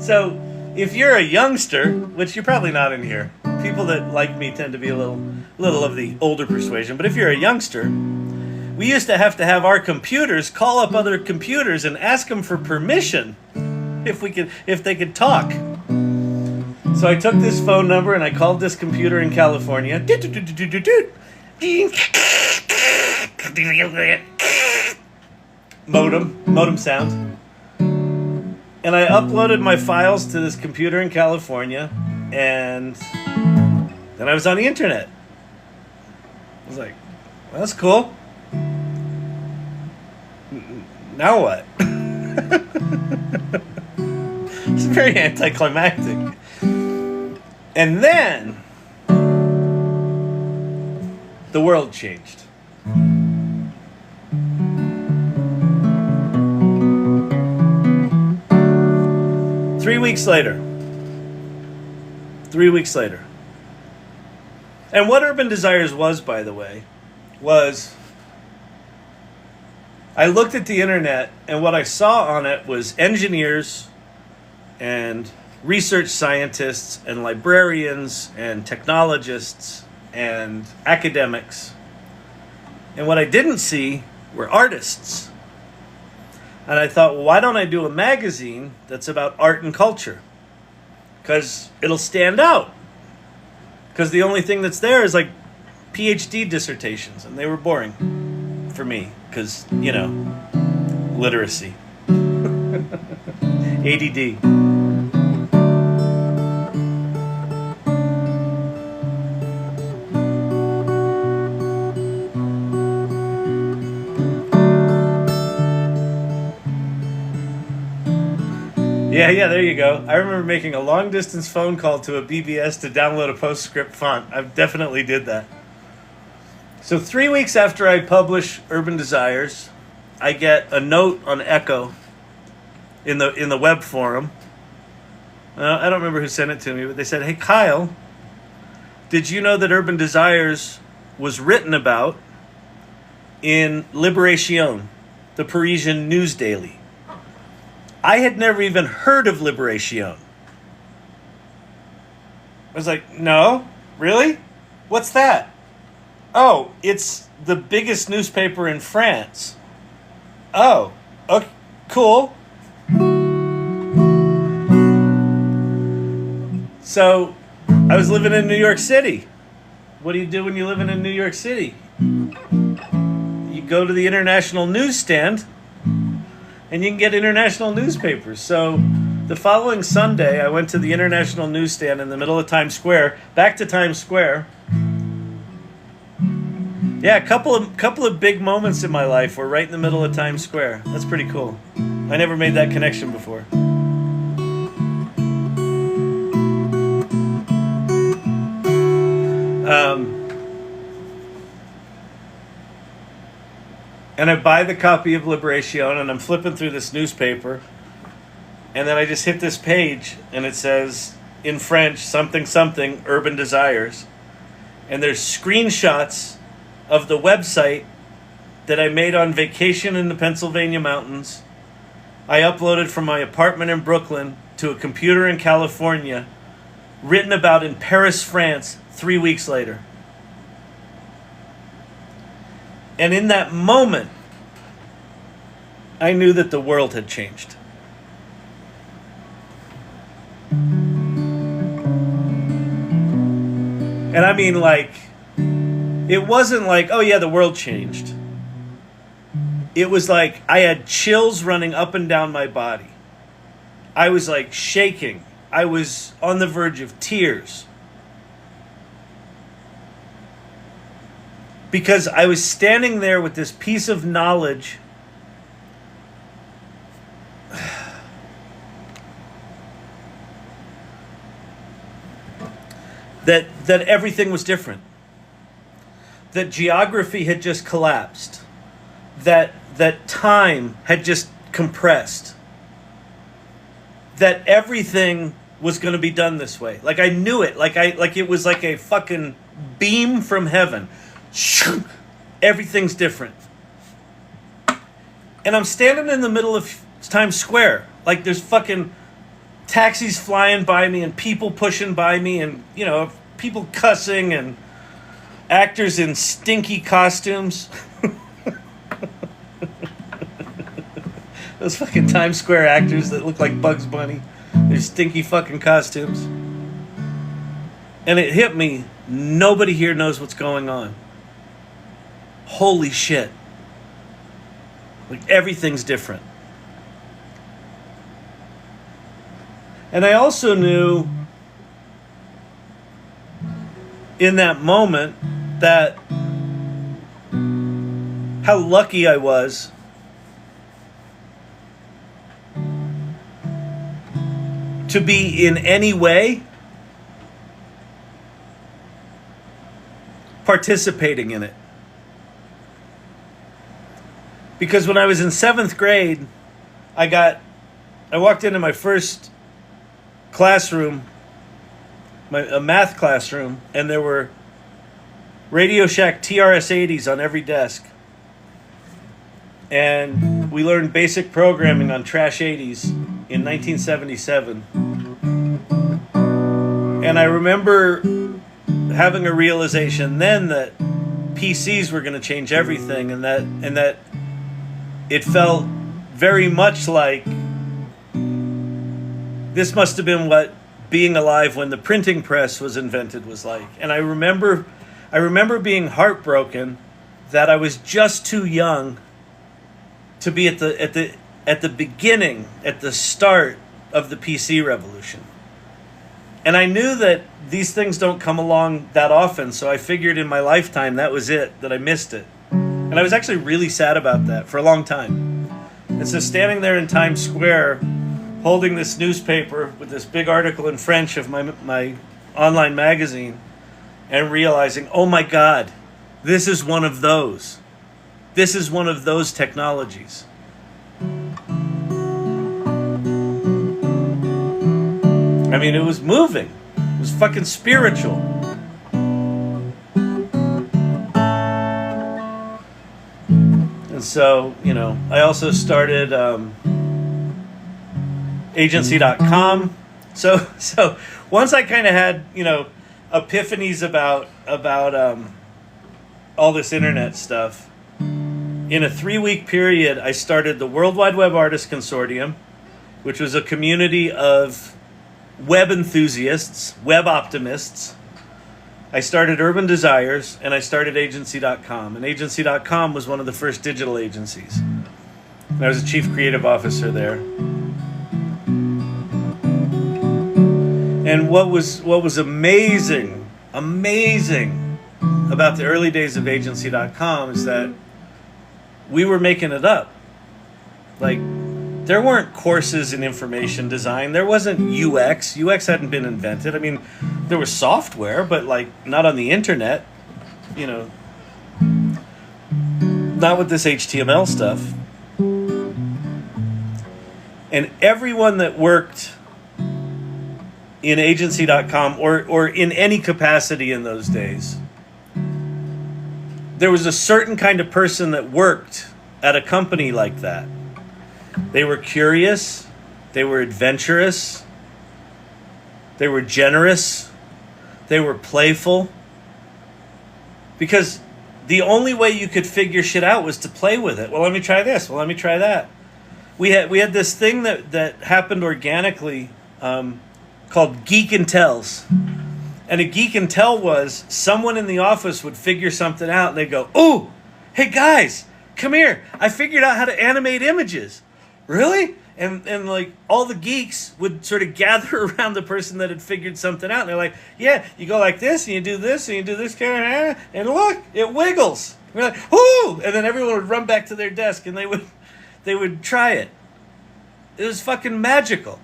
So if you're a youngster, which you're probably not in here, people that like me tend to be a little of the older persuasion, but if you're a youngster, we used to have our computers call up other computers and ask them for permission if they could talk. So I took this phone number and I called this computer in California. Modem sound. And I uploaded my files to this computer in California, and then I was on the internet. I was like, well, that's cool. Now what? It's very anticlimactic. And then the world changed. Three weeks later. And what Urban Desires was, by the way, was I looked at the internet, and what I saw on it was engineers and research scientists and librarians and technologists and academics. And what I didn't see were artists. And I thought, well, why don't I do a magazine that's about art and culture? Because it'll stand out. Because the only thing that's there is like PhD dissertations, and they were boring for me. Because, literacy. ADD. Yeah, there you go. I remember making a long-distance phone call to a BBS to download a PostScript font. I definitely did that. So 3 weeks after I publish Urban Desires, I get a note on Echo in the web forum. I don't remember who sent it to me, but they said, "Hey, Kyle, did you know that Urban Desires was written about in Liberation, the Parisian news daily?" I had never even heard of Liberation. I was like, no? Really? What's that? Oh, it's the biggest newspaper in France. Oh, okay, cool. So, I was living in New York City. What do you do when you're living in New York City? You go to the International Newsstand, and you can get international newspapers. So the following Sunday, I went to the International Newsstand in the middle of Times Square, back to Times Square. Yeah, a couple of big moments in my life were right in the middle of Times Square. That's pretty cool. I never made that connection before. And I buy the copy of Liberation, and I'm flipping through this newspaper, and then I just hit this page, and it says, in French, something, something, Urban Desires. And there's screenshots of the website that I made on vacation in the Pennsylvania mountains. I uploaded from my apartment in Brooklyn to a computer in California, written about in Paris, France, 3 weeks later. And in that moment, I knew that the world had changed. And I mean, like, it wasn't like, oh yeah, the world changed. It was like I had chills running up and down my body. I was like shaking. I was on the verge of tears. Because I was standing there with this piece of knowledge that everything was different. That geography had just collapsed. That time had just compressed. That everything was going to be done this way. Like I knew it. Like it was like a fucking beam from heaven. Everything's different. And I'm standing in the middle of Times Square. Like there's fucking taxis flying by me and people pushing by me and, you know, people cussing and actors in stinky costumes. Those fucking Times Square actors that look like Bugs Bunny. Their stinky fucking costumes. And it hit me, nobody here knows what's going on. Holy shit. Like, everything's different. And I also knew in that moment that how lucky I was to be in any way participating in it. Because when I was in 7th grade, I walked into my first classroom, a math classroom, and there were Radio Shack TRS-80s on every desk. And we learned basic programming on Trash 80s in 1977. And I remember having a realization then that PCs were going to change everything, and that it felt very much like this must have been what being alive when the printing press was invented was like. And I remember being heartbroken that I was just too young to be at the beginning, at the start of the PC revolution. And I knew that these things don't come along that often, so I figured in my lifetime that was it, that I missed it. And I was actually really sad about that for a long time. And so standing there in Times Square, holding this newspaper with this big article in French of my online magazine, and realizing, oh my God, this is one of those. This is one of those technologies. I mean, it was moving. It was fucking spiritual. And so, you know, I also started agency.com. So once I kind of had, you know, epiphanies about all this internet stuff, in a 3-week period, I started the World Wide Web Artists Consortium, which was a community of web enthusiasts, web optimists. I started Urban Desires, and I started agency.com. And agency.com was one of the first digital agencies. And I was a chief creative officer there. And what was amazing about the early days of agency.com is that we were making it up. Like, there weren't courses in information design. There wasn't UX. UX hadn't been invented. I mean, there was software, but like not on the internet, you know, not with this HTML stuff. And everyone that worked in agency.com or in any capacity in those days, there was a certain kind of person that worked at a company like that. They were curious, they were adventurous, they were generous, they were playful. Because the only way you could figure shit out was to play with it. Well, let me try this. Well, let me try that. We had this thing that happened organically called Geek And Tells. And a Geek And Tell was someone in the office would figure something out and they'd go, "Ooh, hey guys, come here. I figured out how to animate images." Really? And like all the geeks would sort of gather around the person that had figured something out. And they're like, "Yeah, you go like this and you do this and you do this kind of, and look, it wiggles." And we're like, "Whoo!" And then everyone would run back to their desk and they would try it. It was fucking magical.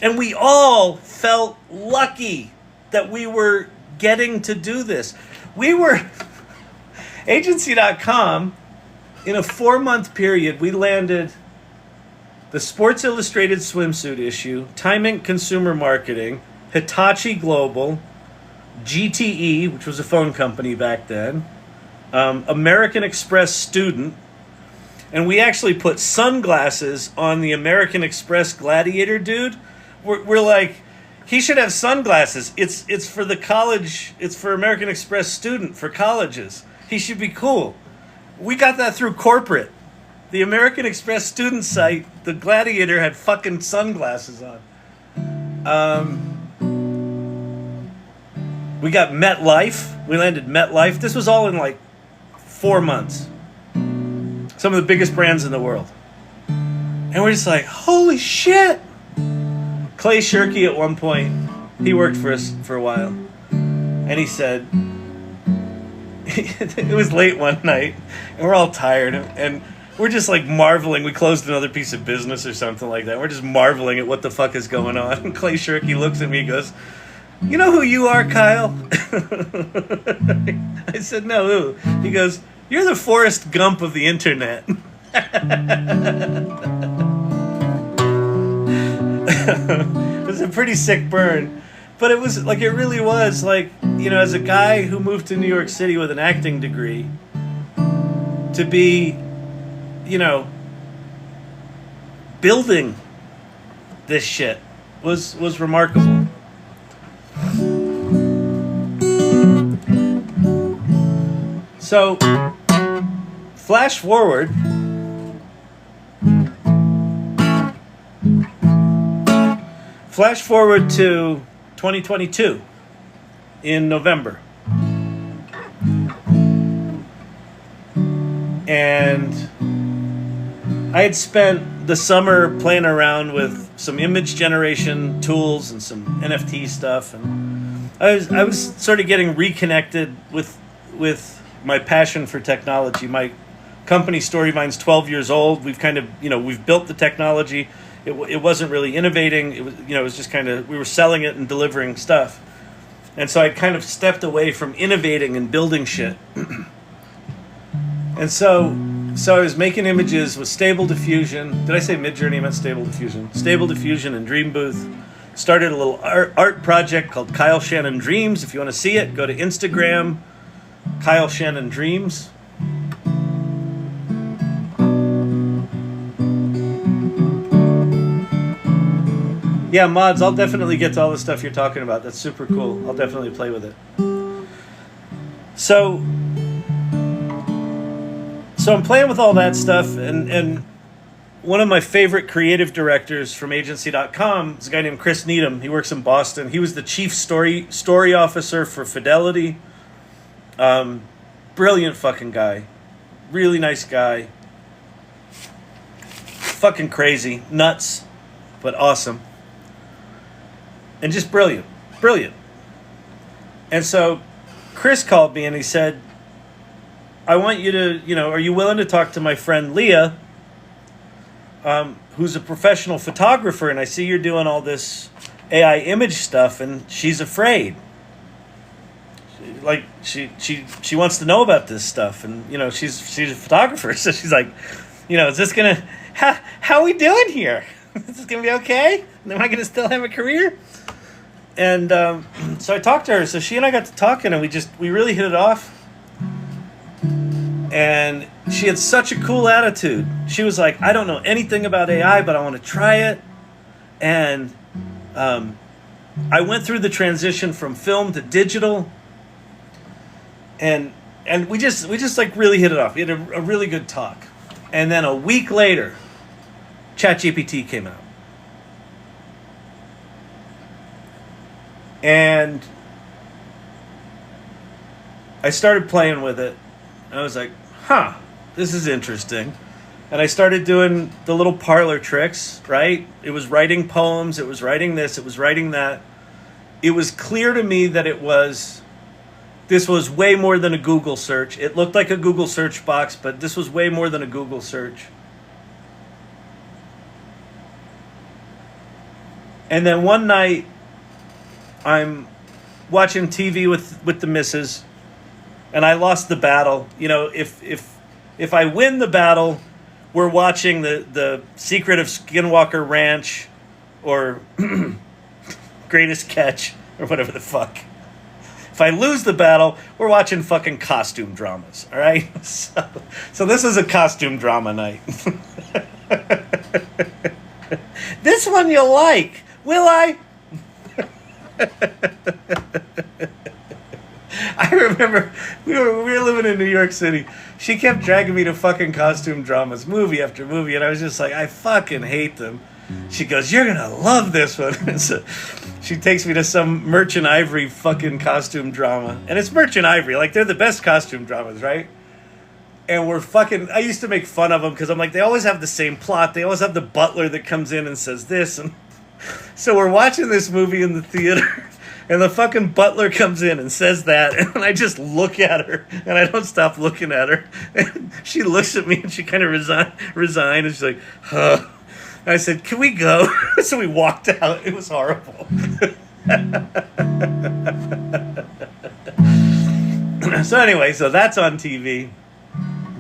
And we all felt lucky that we were getting to do this. We were agency.com, in a 4-month period, we landed the Sports Illustrated swimsuit issue, Time Inc. Consumer Marketing, Hitachi Global, GTE, which was a phone company back then, American Express Student, and we actually put sunglasses on the American Express Gladiator dude we're like, he should have sunglasses. It's for the college. It's for American Express student for colleges. He should be cool. We got that through corporate. The American Express student site, the Gladiator had fucking sunglasses on. We got MetLife. We landed MetLife. This was all in like 4 months. Some of the biggest brands in the world. And we're just like, holy shit. Clay Shirky at one point, he worked for us for a while. And he said, it was late one night, and we're all tired, and we're just like marveling. We closed another piece of business or something like that. We're just marveling at what the fuck is going on. And Clay Shirky looks at me and goes, you know who you are, Kyle? I said, no, who? He goes, you're the Forrest Gump of the internet. It was a pretty sick burn. But it was like, it really was like, you know, as a guy who moved to New York City with an acting degree, to be, you know, building this shit was remarkable. So, flash forward. Flash forward to 2022 in November. And I had spent the summer playing around with some image generation tools and some NFT stuff, and I was sort of getting reconnected with my passion for technology. My company Storyvine's 12 years old. We've kind of, you know, we've built the technology. It wasn't really innovating. It was, you know, it was just kind of, we were selling it and delivering stuff. And so I kind of stepped away from innovating and building shit. And so I was making images with Stable Diffusion. Did I say Midjourney? I meant Stable Diffusion. Stable Diffusion and Dream Booth. Started a little art project called Kyle Shannon Dreams. If you want to see it, go to Instagram, Kyle Shannon Dreams. Yeah, mods, I'll definitely get to all the stuff you're talking about. That's super cool. I'll definitely play with it. So I'm playing with all that stuff, and one of my favorite creative directors from agency.com is a guy named Chris Needham. He works in Boston. He was the chief story officer for Fidelity. Brilliant fucking guy. Really nice guy. Fucking crazy. Nuts, but awesome. And just brilliant. Brilliant. And so Chris called me and he said, I want you to, you know, are you willing to talk to my friend Leah, who's a professional photographer, and I see you're doing all this AI image stuff, and she's afraid. She wants to know about this stuff, and, you know, she's a photographer, so she's like, you know, is this gonna, how are we doing here? Is this gonna be okay? Am I gonna still have a career? And so I talked to her. So she and I got to talking, and we really hit it off. And she had such a cool attitude. She was like, I don't know anything about AI, but I want to try it. And I went through the transition from film to digital. And we just like really hit it off. We had a really good talk. And then a week later, ChatGPT came out. And I started playing with it. And I was like, huh, this is interesting. And I started doing the little parlor tricks, right? It was writing poems. It was writing this. It was writing that. It was clear to me that this was way more than a Google search. It looked like a Google search box, but this was way more than a Google search. And then one night, I'm watching TV with the missus, and I lost the battle. You know, if I win the battle, we're watching the Secret of Skinwalker Ranch or Greatest Catch or whatever the fuck. If I lose the battle, we're watching fucking costume dramas, all right? So this is a costume drama night. This one you'll like. Will I? I remember we were living in New York City. She kept dragging me to fucking costume dramas, movie after movie, and I was just like, I fucking hate them. She goes, you're gonna love this one. And so she takes me to some Merchant Ivory fucking costume drama. And it's Merchant Ivory, like they're the best costume dramas, right? And we're fucking, I used to make fun of them because I'm like, they always have the same plot. They always have the butler that comes in and says this. And so we're watching this movie in the theater. And the fucking butler comes in and says that, and I just look at her, and I don't stop looking at her. And she looks at me, and she kind of resigned, and she's like, huh. And I said, can we go? So we walked out. It was horrible. So anyway, so that's on TV.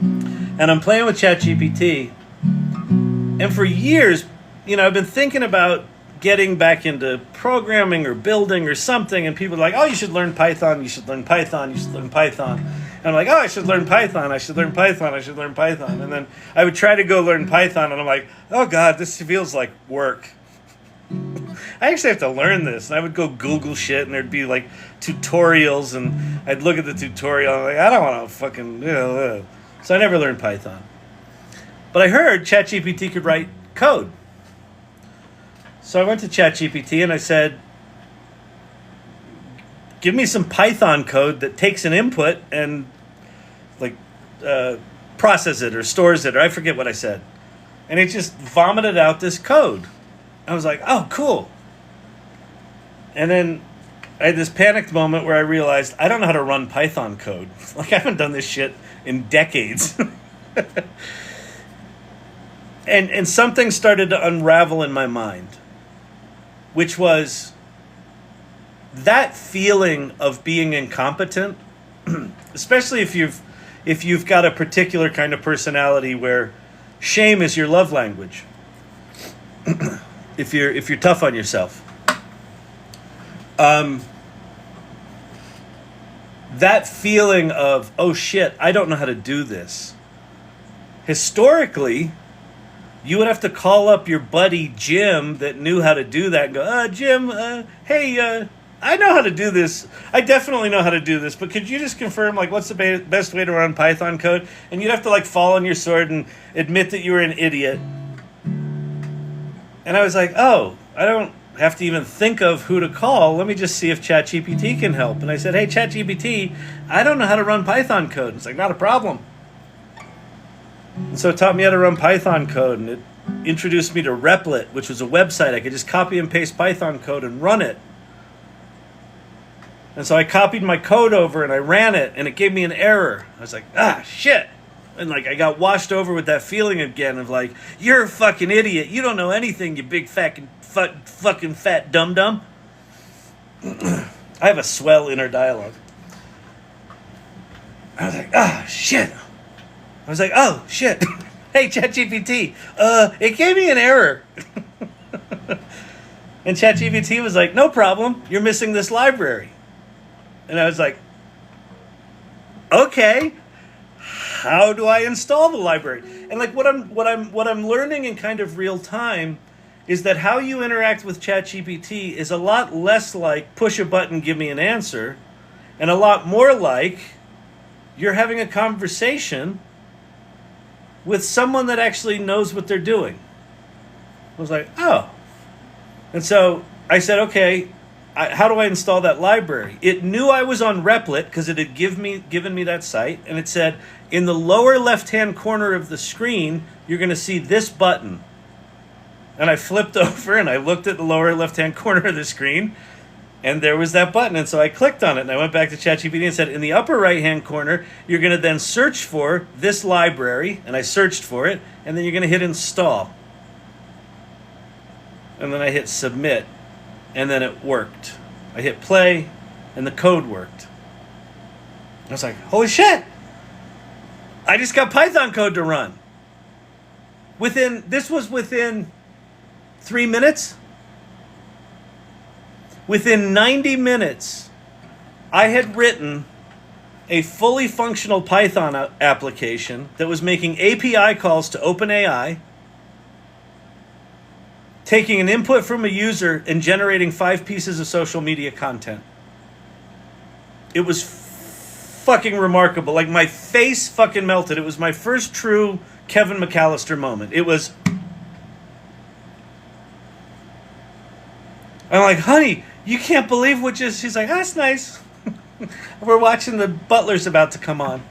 And I'm playing with ChatGPT. And for years, you know, I've been thinking about getting back into programming or building or something, and people are like, oh, you should learn Python, you should learn Python, you should learn Python. And I'm like, oh, I should learn Python, I should learn Python, I should learn Python. And then I would try to go learn Python, and I'm like, oh God, this feels like work. I actually have to learn this. And I would go Google shit, and there'd be like tutorials, and I'd look at the tutorial, and I'm like, I don't want to fucking, So I never learned Python. But I heard ChatGPT could write code. So I went to ChatGPT and I said, give me some Python code that takes an input and like processes it or stores it, or I forget what I said. And it just vomited out this code. I was like, oh, cool. And then I had this panicked moment where I realized I don't know how to run Python code. Like, I haven't done this shit in decades. And something started to unravel in my mind, which was that feeling of being incompetent, especially if you've got a particular kind of personality where shame is your love language. if you're tough on yourself, that feeling of, oh shit, I don't know how to do this. Historically, you would have to call up your buddy Jim that knew how to do that and go, Jim, hey, I know how to do this. I definitely know how to do this, but could you just confirm, like, what's the best way to run Python code? And you'd have to, like, fall on your sword and admit that you were an idiot. And I was like, oh, I don't have to even think of who to call. Let me just see if ChatGPT can help. And I said, hey, ChatGPT, I don't know how to run Python code. It's like, not a problem. And so it taught me how to run Python code, and it introduced me to Replit, which was a website. I could just copy and paste Python code and run it. And so I copied my code over and I ran it, and it gave me an error. I was like, shit. And like I got washed over with that feeling again of like, you're a fucking idiot. You don't know anything, you big fucking fat dum-dum. I have a swell inner dialogue. I was like, shit. I was like, oh, shit. Hey, ChatGPT, it gave me an error. And ChatGPT was like, no problem. You're missing this library. And I was like, okay, how do I install the library? And like what I'm learning in kind of real time is that how you interact with ChatGPT is a lot less like push a button, give me an answer, and a lot more like you're having a conversation with someone that actually knows what they're doing. I was like, oh. And so I said, okay, how do I install that library? It knew I was on Replit because it had given me that site, and it said, in the lower left-hand corner of the screen, you're going to see this button. And I flipped over and I looked at the lower left-hand corner of the screen, and there was that button. And so I clicked on it, and I went back to ChatGPT and said, in the upper right-hand corner, you're going to then search for this library, and I searched for it, and then you're going to hit install. And then I hit submit, and then it worked. I hit play, and the code worked. I was like, holy shit! I just got Python code to run. This was within 3 minutes. Within 90 minutes, I had written a fully functional Python application that was making API calls to OpenAI, taking an input from a user and generating 5 pieces of social media content. It was fucking remarkable. Like, my face fucking melted. It was my first true Kevin McAllister moment. It was... I'm like, honey, you can't believe what just... She's like, that's nice. We're watching the Butler's about to come on.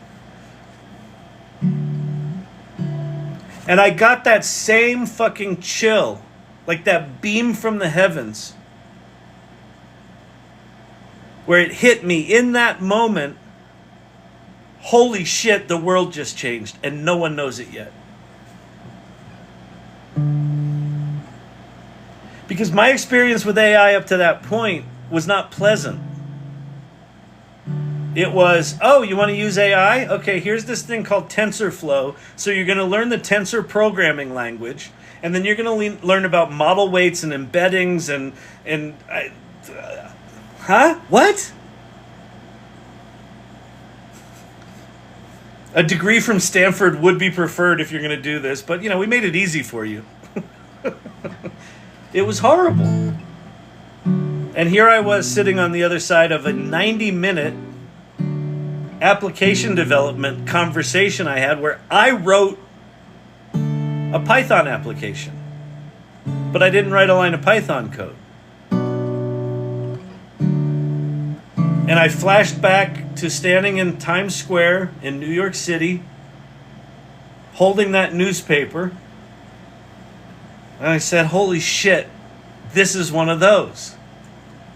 And I got that same fucking chill. Like that beam from the heavens. Where it hit me in that moment. Holy shit, the world just changed. And no one knows it yet. Because my experience with AI up to that point was not pleasant. It was, oh, you want to use AI? Okay, here's this thing called TensorFlow. So you're going to learn the tensor programming language. And then you're going to learn about model weights and embeddings huh? What? A degree from Stanford would be preferred if you're going to do this. But, we made it easy for you. It was horrible. And here I was sitting on the other side of a 90-minute application development conversation I had where I wrote a Python application. But I didn't write a line of Python code. And I flashed back to standing in Times Square in New York City, holding that newspaper. And I said, holy shit, this is one of those.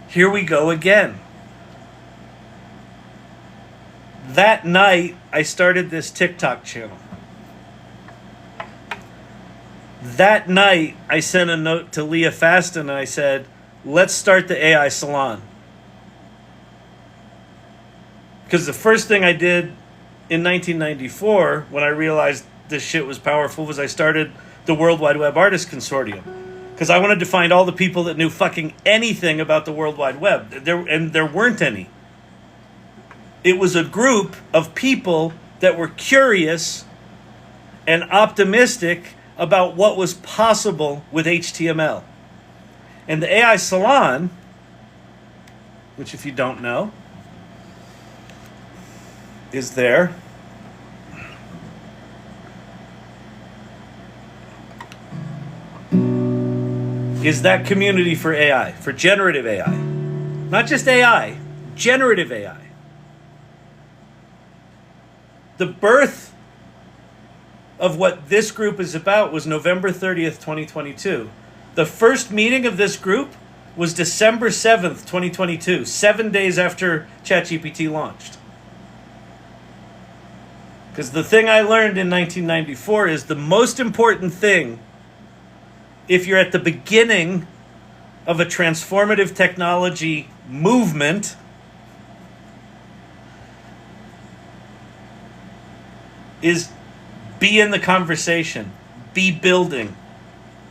Here we go again. That night, I started this TikTok channel. That night, I sent a note to Leah Fasten and I said, let's start the Ai Salon. Because the first thing I did in 1994, when I realized this shit was powerful, was I started the World Wide Web Artists Consortium. Because I wanted to find all the people that knew fucking anything about the World Wide Web. There weren't any. It was a group of people that were curious and optimistic about what was possible with HTML. And the Ai Salon, which if you don't know, is there. Is that community for AI, for generative AI. Not just AI, generative AI. The birth of what this group is about was November 30th, 2022. The first meeting of this group was December 7th, 2022, 7 days after ChatGPT launched. Because the thing I learned in 1994 is the most important thing, if you're at the beginning of a transformative technology movement, is be in the conversation, be building,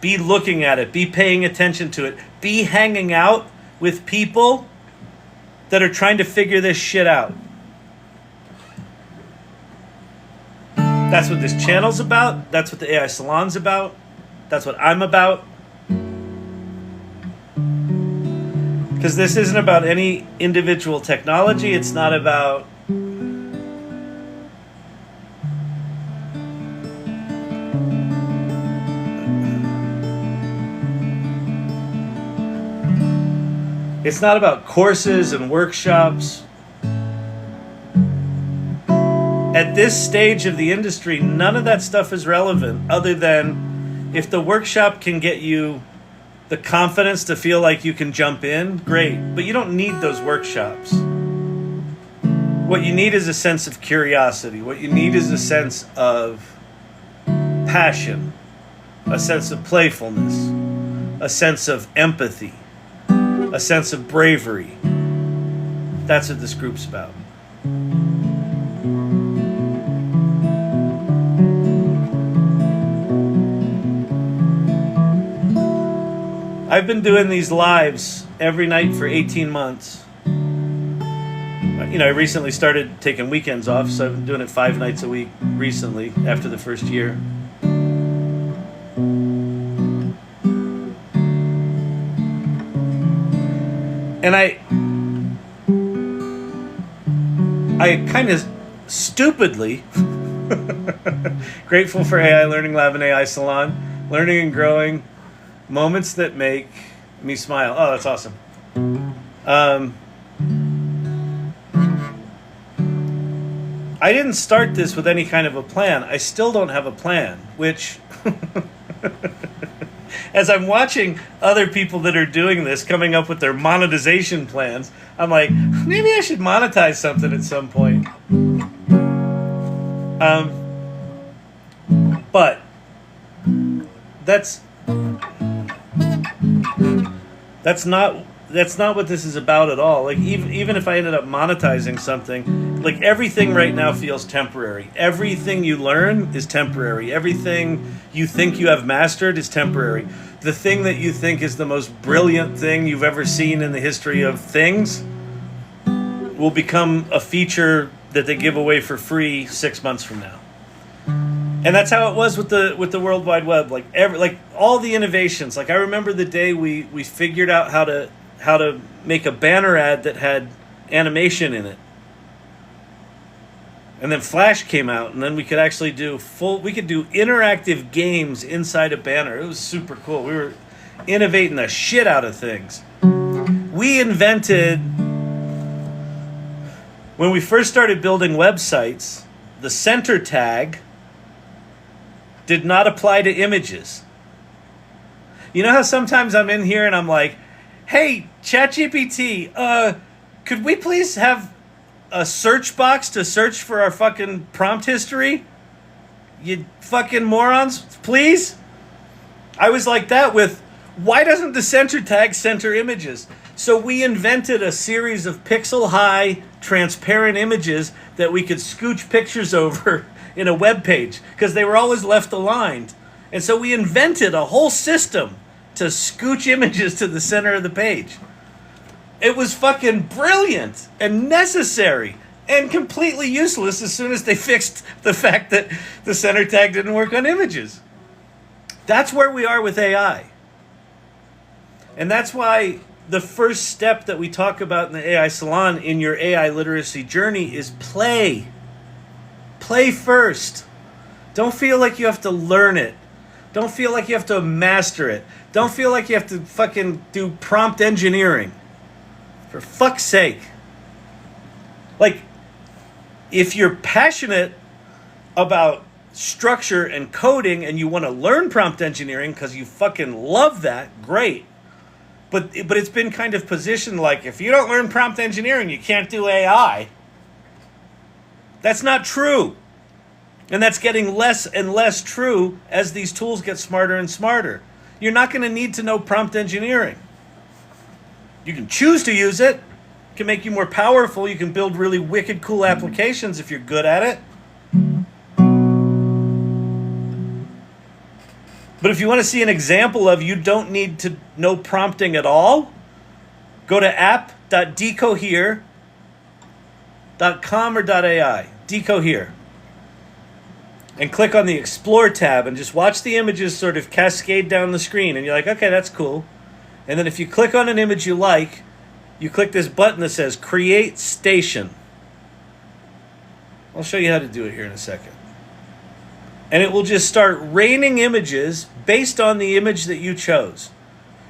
be looking at it, be paying attention to it, be hanging out with people that are trying to figure this shit out. That's what this channel's about. That's what the AI Salon's about. That's what I'm about. Because this isn't about any individual technology. It's not about courses and workshops. At this stage of the industry, none of that stuff is relevant other than if the workshop can get you the confidence to feel like you can jump in, great. But you don't need those workshops. What you need is a sense of curiosity. What you need is a sense of passion, a sense of playfulness, a sense of empathy, a sense of bravery. That's what this group's about. I've been doing these lives every night for 18 months. I recently started taking weekends off, so I've been doing it 5 nights a week recently after the first year. And I kind of stupidly grateful for AI Learning Lab and AI Salon, learning and growing, moments that make me smile. Oh, that's awesome. I didn't start this with any kind of a plan. I still don't have a plan, which as I'm watching other people that are doing this coming up with their monetization plans, I'm like, maybe I should monetize something at some point. But that's not what this is about at all. Like even if I ended up monetizing something, like everything right now feels temporary. Everything you learn is temporary. Everything you think you have mastered is temporary. The thing that you think is the most brilliant thing you've ever seen in the history of things will become a feature that they give away for free 6 months from now. And that's how it was with the World Wide Web. Like all the innovations. Like I remember the day we figured out how to make a banner ad that had animation in it. And then Flash came out, and then we could actually do interactive games inside a banner. It was super cool. We were innovating the shit out of things. We invented, when we first started building websites, the center tag did not apply to images. You know how sometimes I'm in here and I'm like, hey, ChatGPT, could we please have a search box to search for our fucking prompt history? You fucking morons, please? I was like that with, why doesn't the center tag center images? So we invented a series of pixel-high, transparent images that we could scooch pictures over in a web page, because they were always left aligned. And so we invented a whole system to scooch images to the center of the page. It was fucking brilliant and necessary and completely useless as soon as they fixed the fact that the center tag didn't work on images. That's where we are with AI. And that's why the first step that we talk about in the AI Salon in your AI literacy journey is play. Play first. Don't feel like you have to learn it. Don't feel like you have to master it. Don't feel like you have to fucking do prompt engineering. For fuck's sake. Like, if you're passionate about structure and coding and you want to learn prompt engineering because you fucking love that, great. But it's been kind of positioned like, if you don't learn prompt engineering, you can't do AI. That's not true. And that's getting less and less true as these tools get smarter and smarter. You're not going to need to know prompt engineering. You can choose to use it. It can make you more powerful. You can build really wicked cool applications if you're good at it. But if you want to see an example of you don't need to know prompting at all, go to app.decohere.com or .ai. Decohere. And click on the Explore tab and just watch the images sort of cascade down the screen. And you're like, okay, that's cool. And then if you click on an image you like, you click this button that says Create Station. I'll show you how to do it here in a second. And it will just start raining images based on the image that you chose,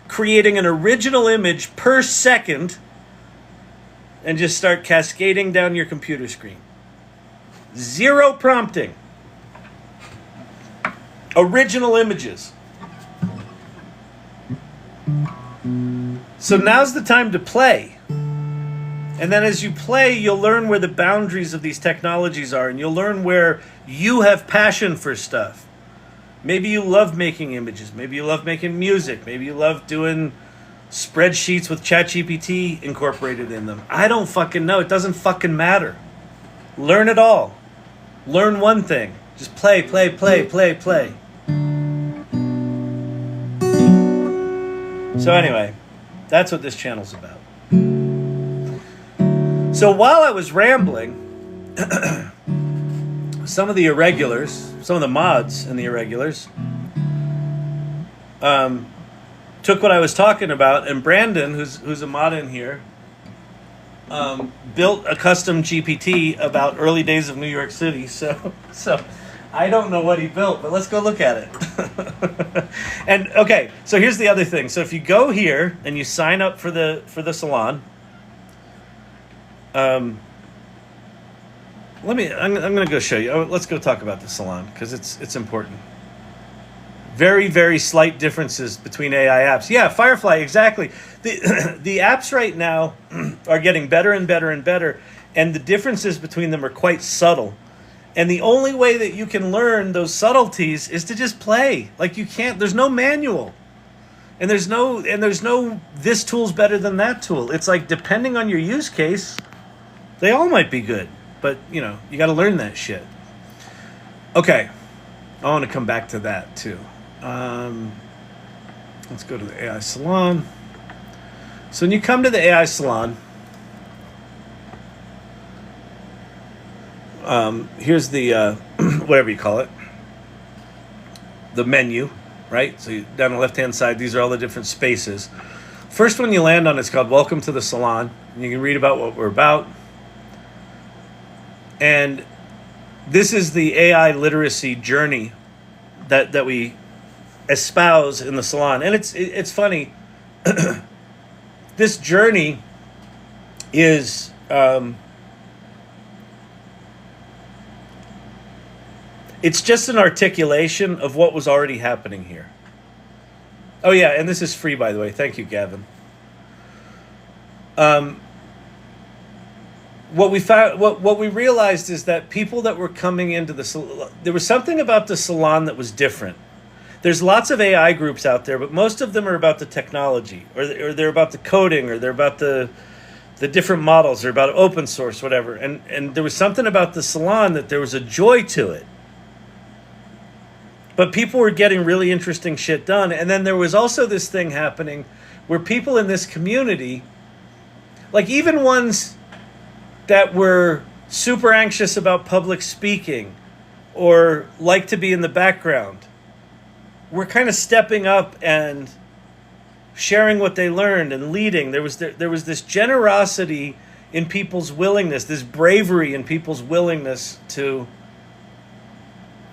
creating an original image per second, and just start cascading down your computer screen. Zero prompting. Original images. So now's the time to play. And then as you play, you'll learn where the boundaries of these technologies are, and you'll learn where you have passion for stuff. Maybe you love making images. Maybe you love making music. Maybe you love doing spreadsheets with ChatGPT incorporated in them. I don't fucking know. It doesn't fucking matter. Learn it all. Learn one thing. Just play, play, play, play, play. So anyway, that's what this channel's about. So while I was rambling, some of the irregulars, some of the mods in the irregulars, took what I was talking about, and Brandon, who's a mod in here, built a custom GPT about early days of New York City. So I don't know what he built, but let's go look at it. And okay, so here's the other thing. So if you go here and you sign up for the salon, I'm going to go show you. Let's go talk about the salon because it's important. Very, very slight differences between AI apps. Yeah, Firefly, exactly. The apps right now are getting better and better and better, and the differences between them are quite subtle. And the only way that you can learn those subtleties is to just play. Like you can't. There's no manual, and there's no this tool's better than that tool. It's like depending on your use case, they all might be good, but you got to learn that shit. Okay, I want to come back to that too. Let's go to the AI Salon. So when you come to the AI Salon, here's the whatever you call it, the menu, right? So down the left-hand side, these are all the different spaces. First one you land on is called Welcome to the Salon. And you can read about what we're about. And this is the AI literacy journey that we espouse in the salon. And it's funny. This journey is it's just an articulation of what was already happening here. Oh yeah, and this is free, by the way. Thank you, Gavin. What we found, what we realized is that people that were coming into the salon, there was something about the salon that was different. There's lots of AI groups out there, but most of them are about the technology, or they're about the coding, or they're about the different models, they're about open source, whatever. And there was something about the salon that there was a joy to it. But people were getting really interesting shit done. And then there was also this thing happening where people in this community, like even ones that were super anxious about public speaking or like to be in the background, were kind of stepping up and sharing what they learned and leading. There was this generosity in people's willingness, this bravery in people's willingness to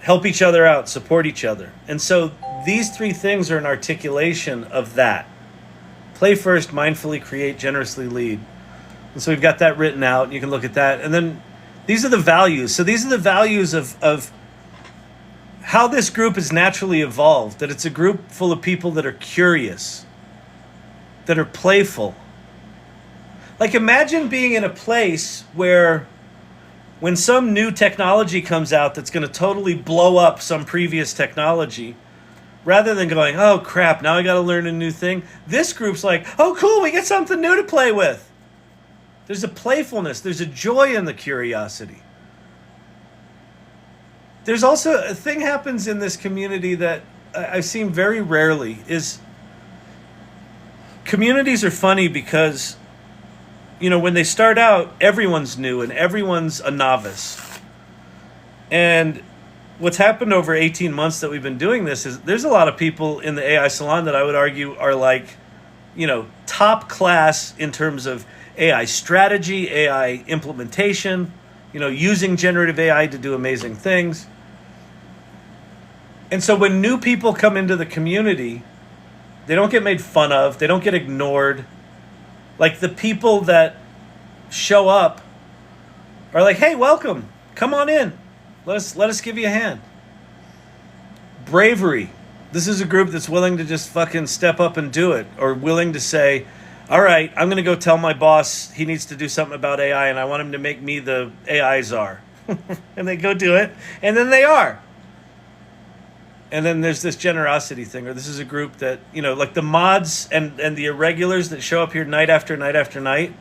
help each other out, support each other. And so these three things are an articulation of that. Play first, mindfully create, generously lead. And so we've got that written out. You can look at that. And then these are the values. So these are the values of how this group is naturally evolved, that it's a group full of people that are curious, that are playful. Like imagine being in a place where when some new technology comes out that's going to totally blow up some previous technology, rather than going, oh crap, now I got to learn a new thing, this group's like, oh cool, we get something new to play with. There's a playfulness, there's a joy in the curiosity. There's also a thing happens in this community that I've seen very rarely is communities are funny because, when they start out, everyone's new and everyone's a novice. And what's happened over 18 months that we've been doing this is there's a lot of people in the AI Salon that I would argue are like, top class in terms of AI strategy, AI implementation, using generative AI to do amazing things. And so when new people come into the community, they don't get made fun of, they don't get ignored. Like the people that show up are like, hey, welcome, come on in. Let us give you a hand. Bravery. This is a group that's willing to just fucking step up and do it, or willing to say, all right, I'm going to go tell my boss he needs to do something about AI and I want him to make me the AI czar. And they go do it, and then they are. And then there's this generosity thing, or this is a group that, like the mods and the irregulars that show up here night after night after night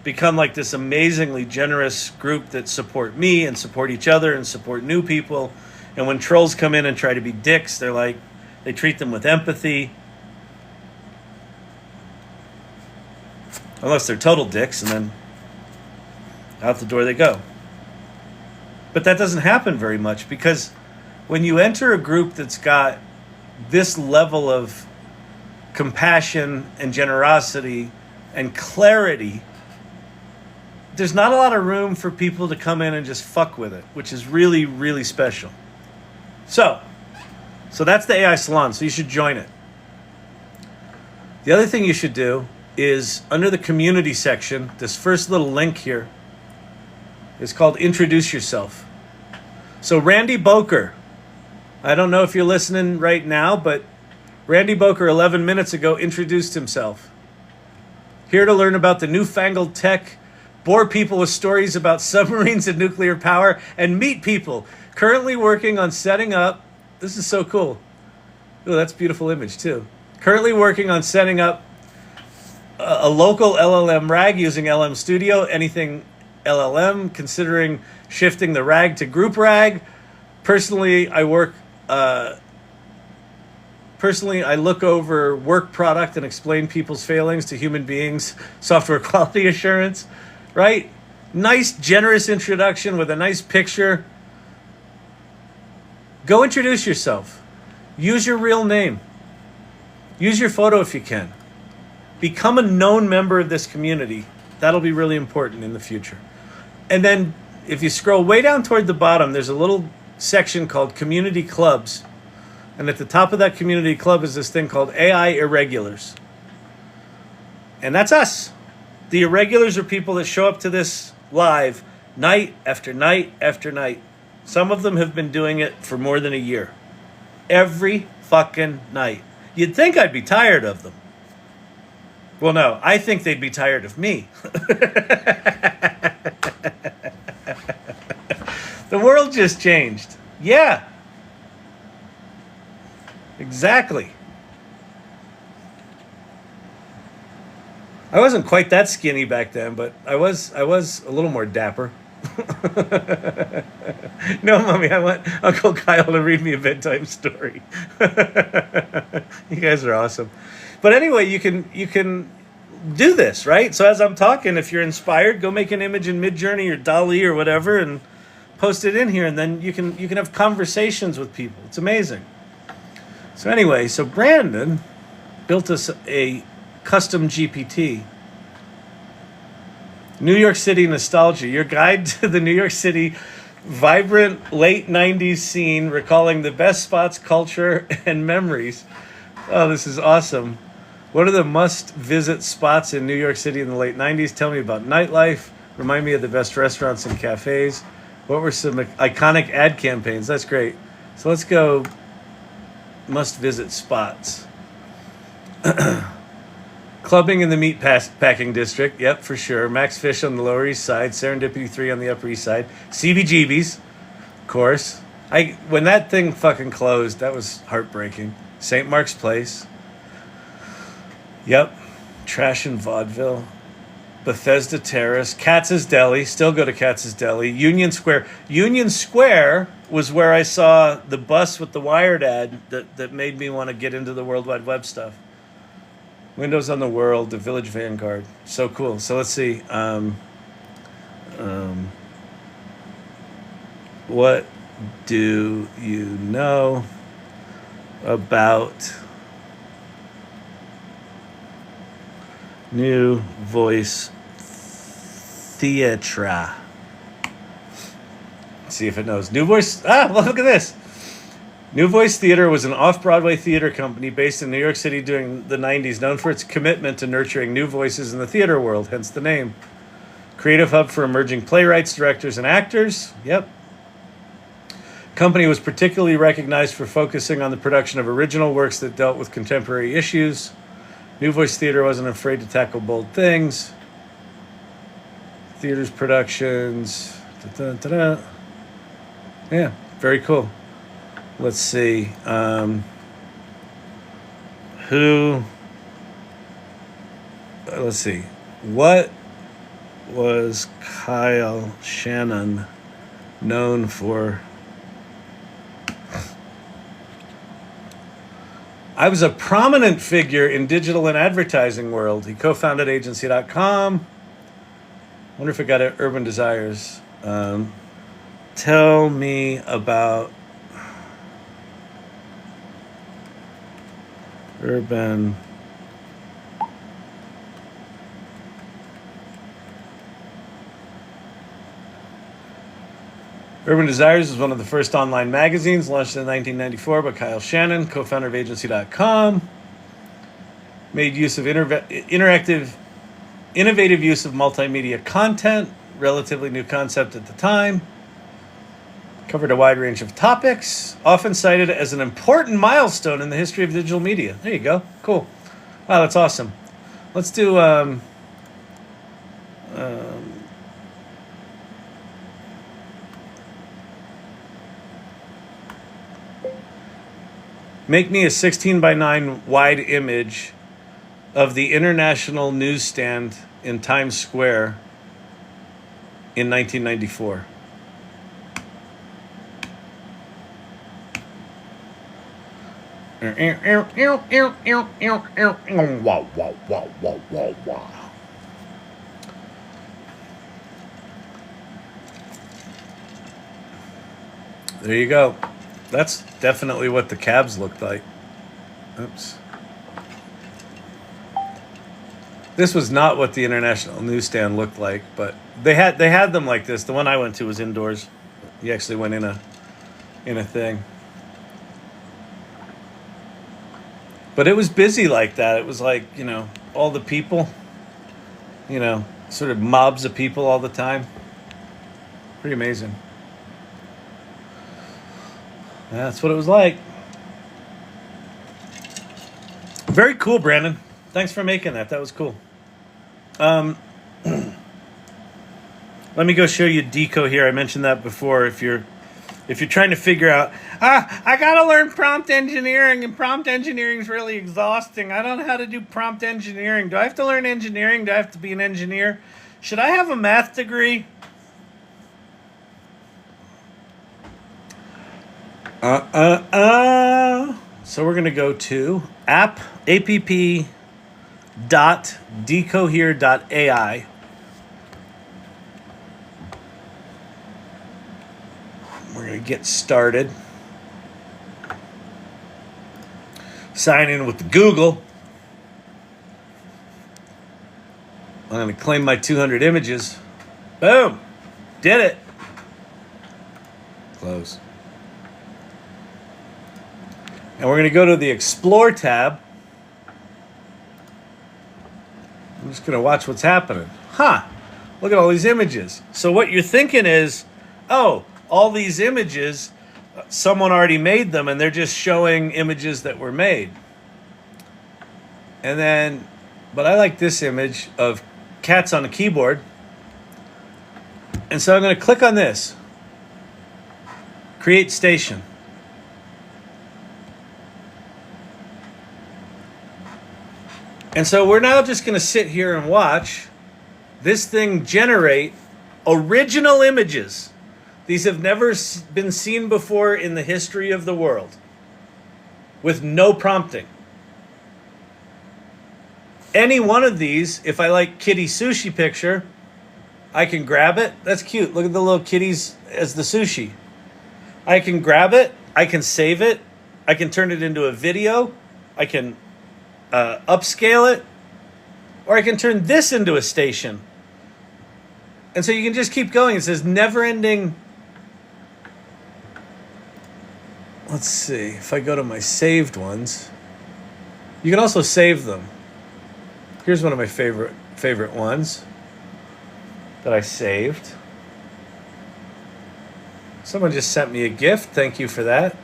become like this amazingly generous group that support me and support each other and support new people. And when trolls come in and try to be dicks, they're like, they treat them with empathy. Unless they're total dicks, and then out the door they go. But that doesn't happen very much because when you enter a group that's got this level of compassion and generosity and clarity, there's not a lot of room for people to come in and just fuck with it, which is really, really special. So that's the AI Salon, so you should join it. The other thing you should do is under the community section, this first little link here is called Introduce Yourself. So Randy Boker, I don't know if you're listening right now, but Randy Boker 11 minutes ago introduced himself. Here to learn about the newfangled tech, bore people with stories about submarines and nuclear power, and meet people currently working on setting up, this is so cool. Oh, that's a beautiful image too. Currently working on setting up a local LLM RAG using LM Studio, anything LLM, considering shifting the RAG to group RAG. Personally, I look over work product and explain people's failings to human beings, software quality assurance, right? Nice, generous introduction with a nice picture. Go introduce yourself. Use your real name. Use your photo if you can. Become a known member of this community. That'll be really important in the future. And then if you scroll way down toward the bottom, there's a little section called Community Clubs. And at the top of that community club is this thing called AI Irregulars. And that's us. The irregulars are people that show up to this live night after night after night. Some of them have been doing it for more than a year. Every fucking night. You'd think I'd be tired of them. Well, no, I think they'd be tired of me. The world just changed. Yeah. Exactly. I wasn't quite that skinny back then, but I was a little more dapper. No, Mommy, I want Uncle Kyle to read me a bedtime story. You guys are awesome. But anyway, you can do this, right? So as I'm talking, if you're inspired, go make an image in Midjourney or DALL-E or whatever and post it in here, and then you can have conversations with people. It's amazing. So anyway, so Brandon built us a custom GPT. New York City nostalgia, your guide to the New York City vibrant late 90s scene, recalling the best spots, culture, and memories. Oh, this is awesome. What are the must-visit spots in New York City in the late 90s? Tell me about nightlife. Remind me of the best restaurants and cafes. What were some iconic ad campaigns? That's great. So let's go must-visit spots. Clubbing in the meat packing district. Yep, for sure. Max Fish on the Lower East Side. Serendipity 3 on the Upper East Side. CBGB's, of course. When that thing fucking closed, that was heartbreaking. St. Mark's Place. Yep. Trash and Vaudeville. Bethesda Terrace. Katz's Deli. Still go to Katz's Deli. Union Square. Union Square was where I saw the bus with the Wired ad that made me want to get into the World Wide Web stuff. Windows on the World, the Village Vanguard. So cool. So let's see. What do you know about New Voice Theatre? Let's see if it knows. New Voice. Well, look at this. New Voice Theater was an off-Broadway theater company based in New York City during the 90s, known for its commitment to nurturing new voices in the theater world, hence the name. Creative hub for emerging playwrights, directors, and actors. Yep. Company was particularly recognized for focusing on the production of original works that dealt with contemporary issues. New Voice Theater wasn't afraid to tackle bold things. Theater's productions. Da-da-da-da. Yeah, very cool. Let's see. Let's see. What was Kyle Shannon known for? I was a prominent figure in digital and advertising world. He co-founded agency.com. Wonder if it got at Urban Desires. Tell me about Urban Urban Desires was one of the first online magazines launched in 1994 by Kyle Shannon, co-founder of Agency.com. Made use of innovative use of multimedia content, relatively new concept at the time. Covered a wide range of topics, often cited as an important milestone in the history of digital media. There you go. Cool. Wow, that's awesome. Let's do make me a 16 by 9 wide image of the International Newsstand in Times Square in 1994. There you go. That's definitely what the cabs looked like. Oops. This was not what the International Newsstand looked like, but they had them like this. The one I went to was indoors. You actually went in a thing. But it was busy like that. It was like, all the people, sort of mobs of people all the time. Pretty amazing. That's what it was like. Very cool, Brandon. Thanks for making that. That was cool. Let me go show you Deco here. I mentioned that before. If you're trying to figure out, I gotta learn prompt engineering, and prompt engineering is really exhausting. I don't know how to do prompt engineering. Do I have to learn engineering? Do I have to be an engineer? Should I have a math degree? So we're gonna go to app.decohere.ai. We're gonna get started. Sign in with Google. I'm gonna claim my 200 images. Boom, did it. Close. And we're going to go to the Explore tab. I'm just going to watch what's happening. Look at all these images. So what you're thinking is, all these images, someone already made them, and they're just showing images that were made. But I like this image of cats on a keyboard. And so I'm going to click on this. Create station. And so we're now just going to sit here and watch this thing generate original images. These have never been seen before in the history of the world, with no prompting. Any one of these, if I like kitty sushi picture, I can grab it. That's cute. Look at the little kitties as the sushi. I can grab it. I can save it. I can turn it into a video. I can upscale it, or I can turn this into a station. And so you can just keep going. It says never-ending. Let's see if I go to my saved ones. You can also save them. Here's one of my favorite ones that I saved. Someone just sent me a gift. Thank you for that.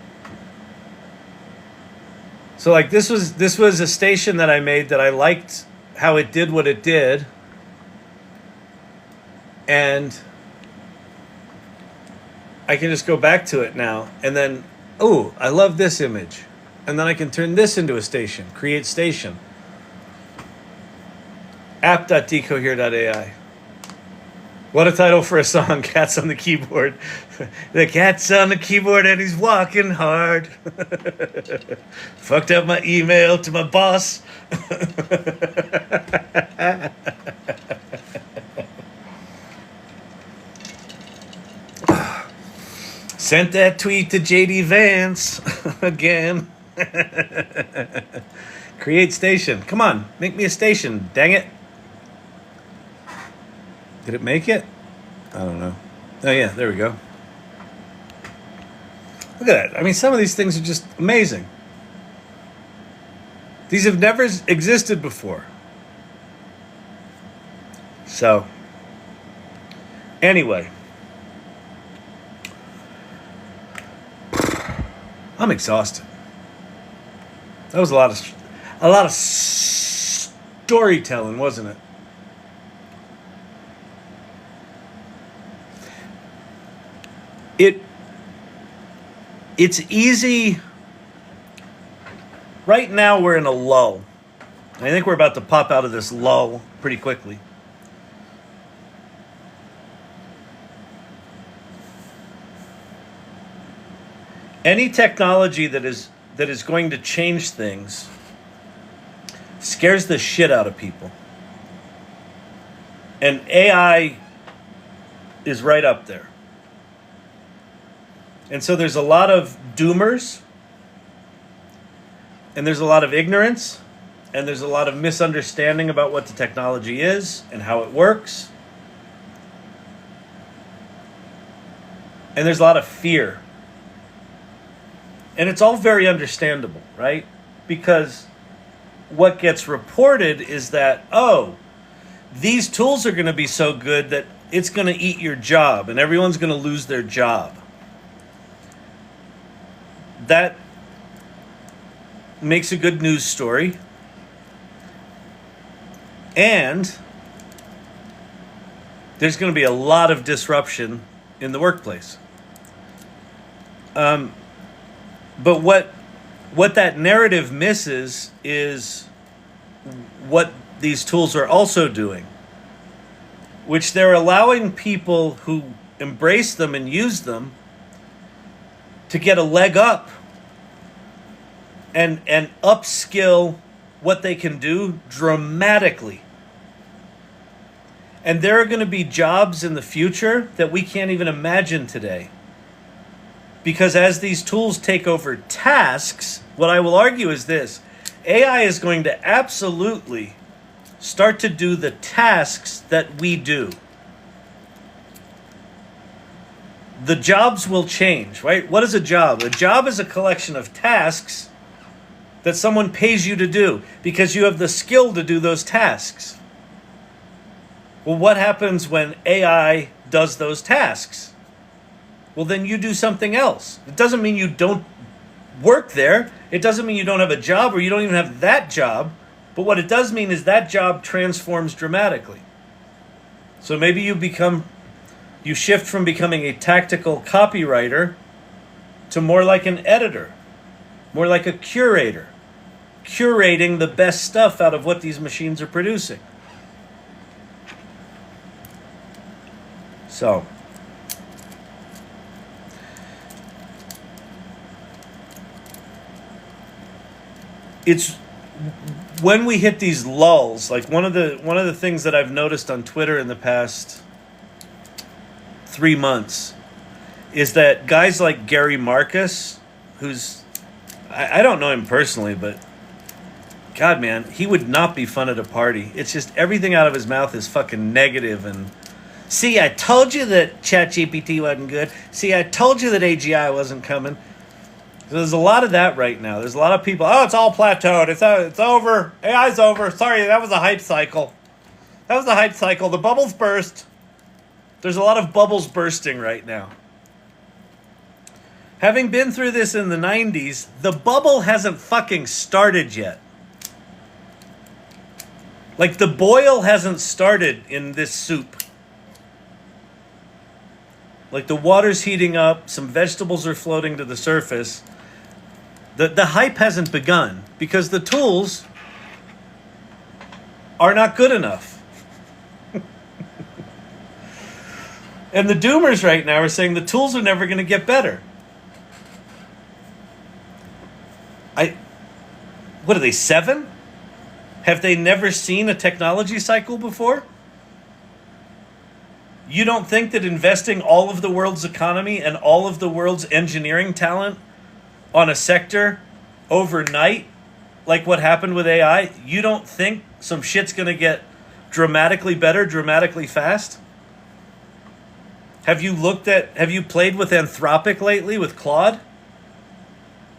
So like this was a station that I made that I liked how it did what it did. And I can just go back to it now. And then, I love this image. And then I can turn this into a station. Create station. App.decohere.ai. What a title for a song, Cats on the Keyboard. The cat's on the keyboard and he's walking hard. Fucked up my email to my boss. Sent that tweet to JD Vance again. Create station. Come on, make me a station, dang it. Did it make it? I don't know. Oh yeah, there we go. Look at that. I mean, some of these things are just amazing. These have never existed before. So, anyway. I'm exhausted. That was a lot of storytelling, wasn't it? It's easy. Right now we're in a lull. I think we're about to pop out of this lull pretty quickly. Any technology that is going to change things scares the shit out of people. And AI is right up there. And so there's a lot of doomers, and there's a lot of ignorance, and there's a lot of misunderstanding about what the technology is and how it works. And there's a lot of fear. And it's all very understandable, right? Because what gets reported is that, oh, these tools are going to be so good that it's going to eat your job and everyone's going to lose their job. That makes a good news story. And there's going to be a lot of disruption in the workplace. But what that narrative misses is what these tools are also doing, which they're allowing people who embrace them and use them to get a leg up and upskill what they can do dramatically. And there are going to be jobs in the future that we can't even imagine today. Because as these tools take over tasks, what I will argue is this: AI is going to absolutely start to do the tasks that we do. The jobs will change, right? What is a job? A job is a collection of tasks that someone pays you to do because you have the skill to do those tasks. Well, what happens when AI does those tasks? Well, then you do something else. It doesn't mean you don't work there. It doesn't mean you don't have a job or you don't even have that job. But what it does mean is that job transforms dramatically. So maybe you shift from becoming a tactical copywriter to more like an editor, more like a curator, curating the best stuff out of what these machines are producing. So, it's when we hit these lulls, like one of the things that I've noticed on Twitter in the past 3 months is that guys like Gary Marcus, who's, I don't know him personally, but God, man, he would not be fun at a party. It's just everything out of his mouth is fucking negative and, see, I told you that ChatGPT wasn't good. See, I told you that AGI wasn't coming. So there's a lot of that right now. There's a lot of people, oh, it's all plateaued. It's over. AI's over. Sorry, that was a hype cycle. That was a hype cycle. The bubbles burst. There's a lot of bubbles bursting right now. Having been through this in the 90s, the bubble hasn't fucking started yet. Like, the boil hasn't started in this soup. Like, the water's heating up, some vegetables are floating to the surface. The hype hasn't begun because the tools are not good enough. And the doomers right now are saying the tools are never going to get better. What are they, 7? Have they never seen a technology cycle before? You don't think that investing all of the world's economy and all of the world's engineering talent on a sector overnight, like what happened with AI, you don't think some shit's going to get dramatically better, dramatically fast? Have you played with Anthropic lately, with Claude?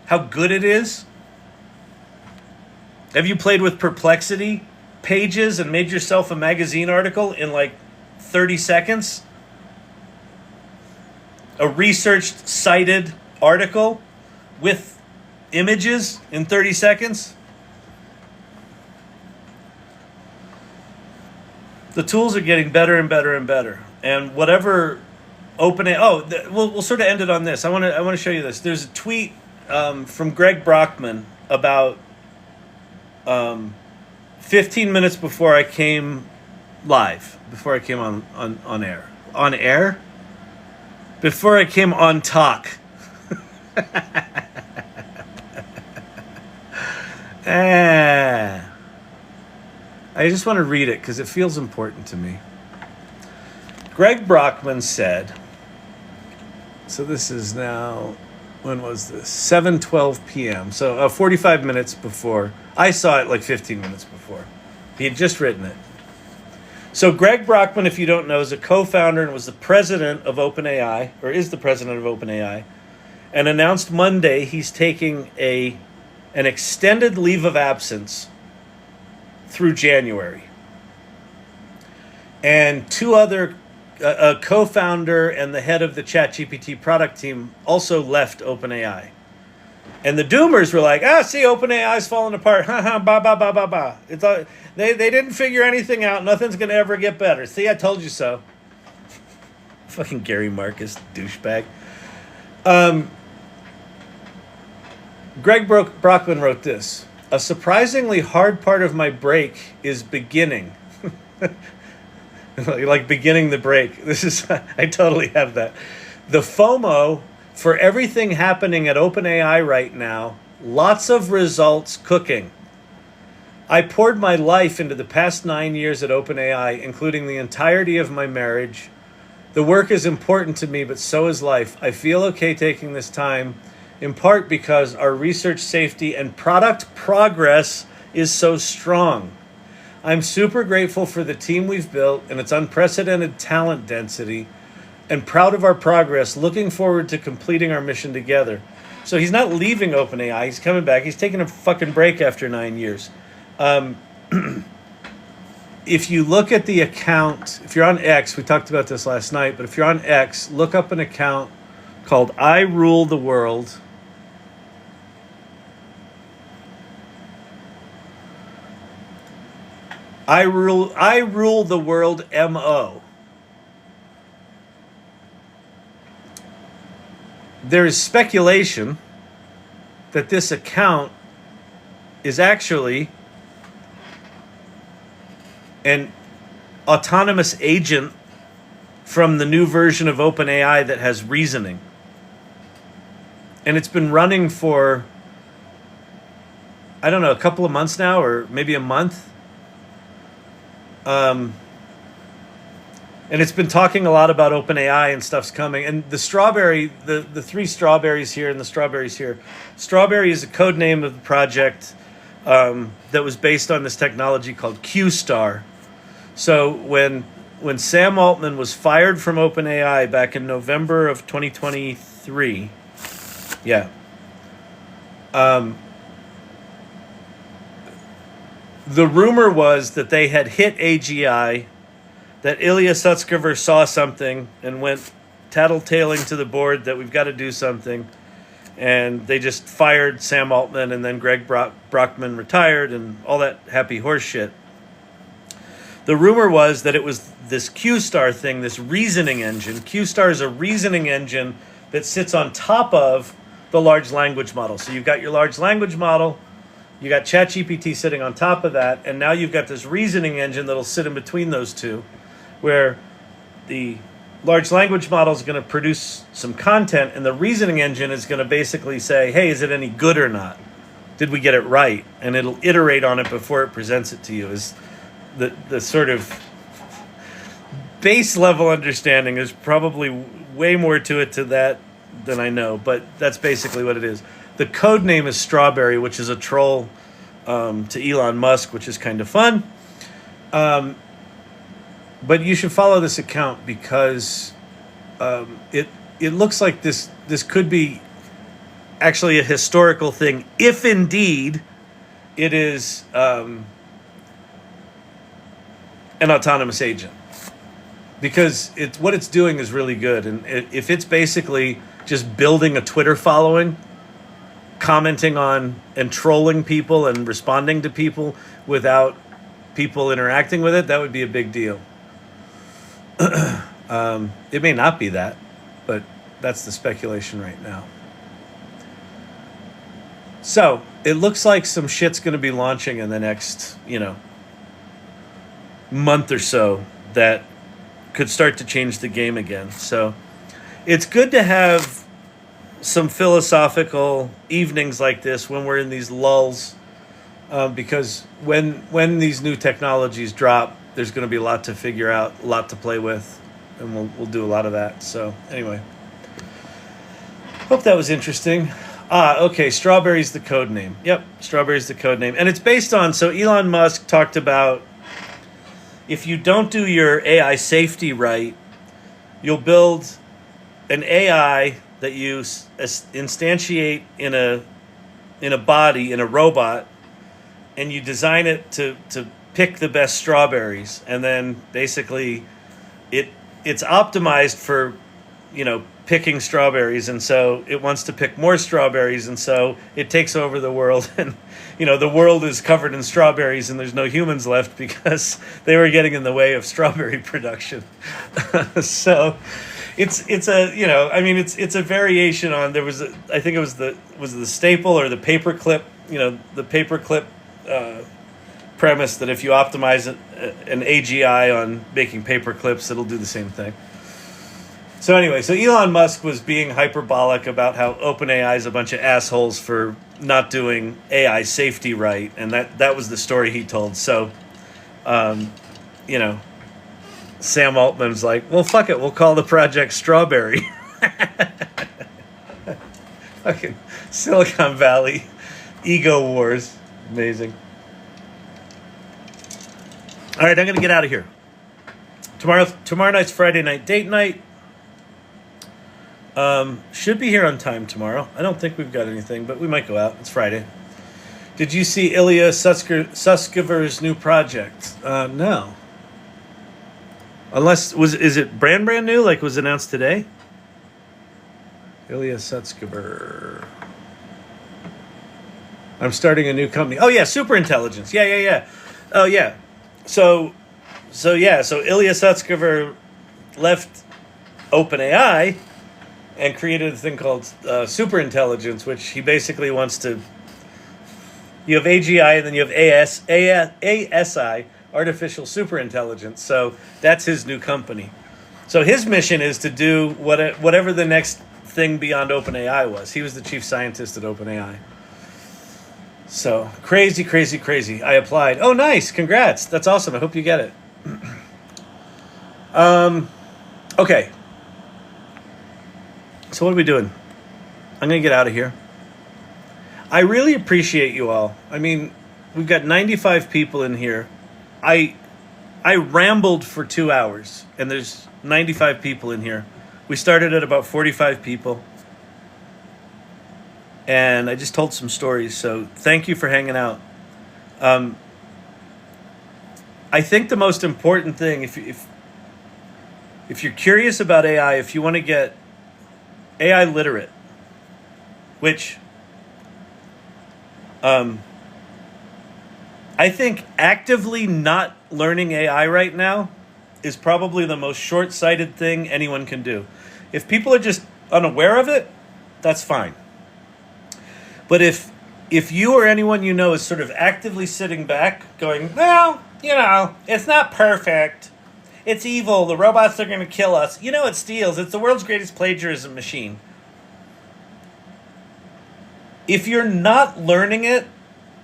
how good it is? Have you played with Perplexity pages and made yourself a magazine article in like 30 seconds? A researched, cited article with images in 30 seconds? The tools are getting better and better and better. And whatever we'll sort of end it on this. I want to show you this. There's a tweet from Greg Brockman about 15 minutes before I came live, before I came on air. On air? Before I came on talk. I just want to read it because it feels important to me. Greg Brockman said, so this is now, when was this? 7:12 p.m. So 45 minutes before. I saw it like 15 minutes before. He had just written it. So Greg Brockman, if you don't know, is a co-founder and was the president of OpenAI, or is the president of OpenAI, and announced Monday he's taking an extended leave of absence through January. And two other, a co-founder and the head of the ChatGPT product team also left OpenAI. And the doomers were like, see, OpenAI's falling apart. Ba, ba, ba, ba, ba. It's all, they didn't figure anything out. Nothing's going to ever get better. See, I told you so. Fucking Gary Marcus, douchebag. Greg Brockman wrote this. A surprisingly hard part of my break is beginning. Like beginning the break. This is, I totally have that. The FOMO for everything happening at OpenAI right now, lots of results cooking. I poured my life into the past 9 years at OpenAI, including the entirety of my marriage. The work is important to me, but so is life. I feel okay taking this time, in part because our research safety and product progress is so strong. I'm super grateful for the team we've built and its unprecedented talent density, and proud of our progress, looking forward to completing our mission together. So he's not leaving OpenAI, he's coming back. He's taking a fucking break after 9 years. If you look at the account, if you're on X, we talked about this last night, but if you're on X, look up an account called I Rule the World. I rule the world MO. There is speculation that this account is actually an autonomous agent from the new version of OpenAI that has reasoning. And it's been running for, I don't know, a couple of months now, or maybe a month. And it's been talking a lot about OpenAI and stuff's coming. And the strawberry, the three strawberries here and the strawberries here. Strawberry is a code name of the project that was based on this technology called Q-Star. So when Sam Altman was fired from OpenAI back in November of 2023, the rumor was that they had hit AGI, that Ilya Sutskever saw something and went tattletaling to the board that we've got to do something. And they just fired Sam Altman, and then Greg Brockman retired and all that happy horse shit. The rumor was that it was this Q-Star thing, this reasoning engine. Q-Star is a reasoning engine that sits on top of the large language model. So you've got your large language model, you got ChatGPT sitting on top of that, and now you've got this reasoning engine that'll sit in between those two, where the large language model is going to produce some content, and the reasoning engine is going to basically say, hey, is it any good or not? Did we get it right? And it'll iterate on it before it presents it to you. Is the sort of base level understanding. There's probably way more to it to that than I know, but that's basically what it is. The code name is Strawberry, which is a troll to Elon Musk, which is kind of fun. But you should follow this account because it looks like this could be actually a historical thing, if indeed it is an autonomous agent. Because what it's doing is really good. And if it's basically just building a Twitter following, commenting on and trolling people and responding to people without people interacting with it, that would be a big deal. It may not be that, but that's the speculation right now. So it looks like some shit's going to be launching in the next, month or so that could start to change the game again. So it's good to have some philosophical evenings like this when we're in these lulls, because when these new technologies drop, there's going to be a lot to figure out, a lot to play with, and we'll do a lot of that. So anyway, hope that was interesting. Okay, Strawberry's the code name. Yep, Strawberry's the code name. And it's based on, so Elon Musk talked about if you don't do your AI safety right, you'll build an AI that you instantiate in a body, in a robot, and you design it to pick the best strawberries. And then basically it's optimized for, picking strawberries, and so it wants to pick more strawberries, and so it takes over the world, and the world is covered in strawberries, and there's no humans left because they were getting in the way of strawberry production. So it's a variation on, I think it was the staple or the paperclip, the paperclip premise that if you optimize an AGI on making paper clips, it'll do the same thing. So anyway, so Elon Musk was being hyperbolic about how OpenAI is a bunch of assholes for not doing AI safety right, and that was the story he told. So, Sam Altman's like, well, fuck it, we'll call the project Strawberry. Fucking Silicon Valley ego wars, amazing. All right, I'm gonna get out of here. Tomorrow night's Friday night date night. Should be here on time tomorrow. I don't think we've got anything, but we might go out. It's Friday. Did you see Ilya Sutskever's new project? No. Is it brand new? Like was announced today? Ilya Sutskever. I'm starting a new company. Oh yeah, super intelligence. Yeah. Oh yeah. So Ilya Sutskever left OpenAI and created a thing called superintelligence, which he basically wants to... You have AGI and then you have ASI, artificial superintelligence. So that's his new company. So his mission is to do whatever the next thing beyond OpenAI was. He was the chief scientist at OpenAI. So crazy. I applied. Oh, nice. Congrats. That's awesome. I hope you get it. Okay. So what are we doing? I'm going to get out of here. I really appreciate you all. I mean, we've got 95 people in here. I rambled for 2 hours, and there's 95 people in here. We started at about 45 people. And I just told some stories, so thank you for hanging out. I think the most important thing, if you're curious about AI, if you want to get AI literate, which I think actively not learning AI right now is probably the most short-sighted thing anyone can do. If people are just unaware of it, that's fine. But if you or anyone you know is sort of actively sitting back going, well, it's not perfect. It's evil. The robots are going to kill us. It steals. It's the world's greatest plagiarism machine. If you're not learning it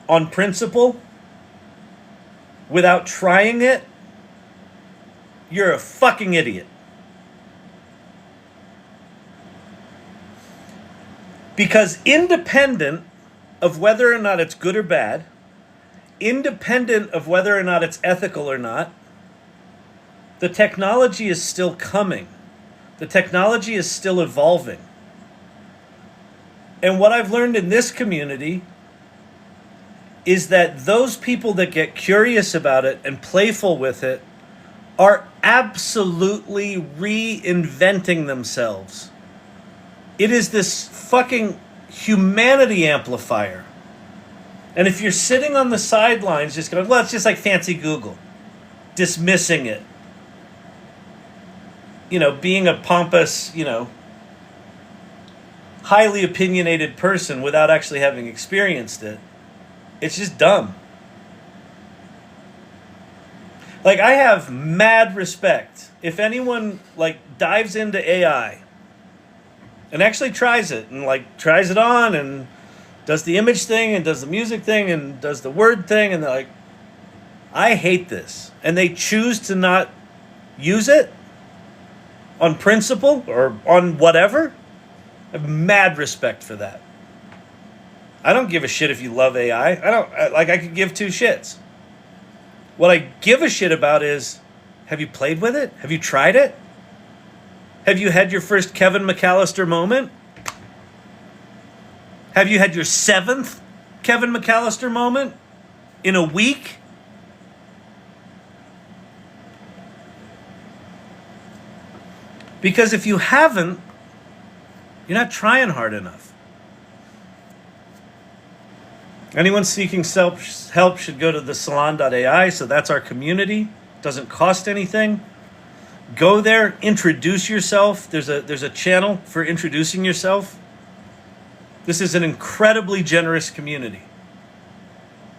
on principle without trying it, you're a fucking idiot. Because independent of whether or not it's good or bad, independent of whether or not it's ethical or not, the technology is still coming. The technology is still evolving. And what I've learned in this community is that those people that get curious about it and playful with it are absolutely reinventing themselves. It is this fucking humanity amplifier. And if you're sitting on the sidelines just going, well, it's just like fancy Google, dismissing it, being a pompous, highly opinionated person without actually having experienced it, it's just dumb. Like, I have mad respect. If anyone, dives into AI and actually tries it and, tries it on and does the image thing and does the music thing and does the word thing, and they're like, I hate this. And they choose to not use it on principle or on whatever, I have mad respect for that. I don't give a shit if you love AI. I could give two shits. What I give a shit about is, have you played with it? Have you tried it? Have you had your first Kevin McAllister moment? Have you had your 7th Kevin McAllister moment in a week? Because if you haven't, you're not trying hard enough. Anyone seeking help should go to thesalon.ai. So that's our community. Doesn't cost anything. Go there, introduce yourself. There's a channel for introducing yourself. This is an incredibly generous community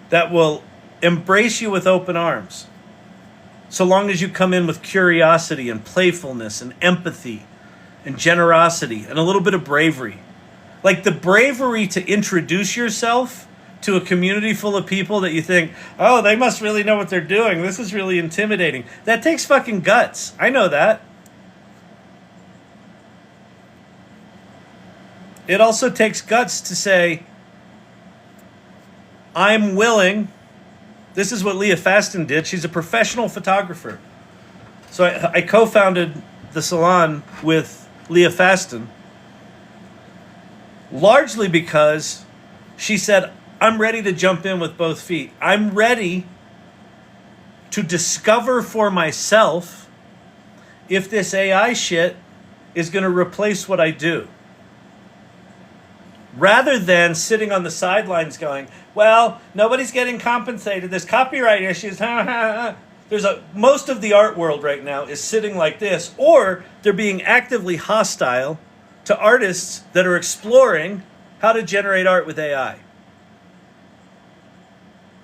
that will embrace you with open arms. So long as you come in with curiosity and playfulness and empathy and generosity and a little bit of bravery. Like the bravery to introduce yourself to a community full of people that you think, oh, they must really know what they're doing. This is really intimidating. That takes fucking guts. I know that. It also takes guts to say, I'm willing. This is what Leah Fasten did. She's a professional photographer. So I co-founded the salon with Leah Fasten, largely because she said, I'm ready to jump in with both feet. I'm ready to discover for myself if this AI shit is going to replace what I do. Rather than sitting on the sidelines going, well, nobody's getting compensated. There's copyright issues. Most of the art world right now is sitting like this, or they're being actively hostile to artists that are exploring how to generate art with AI.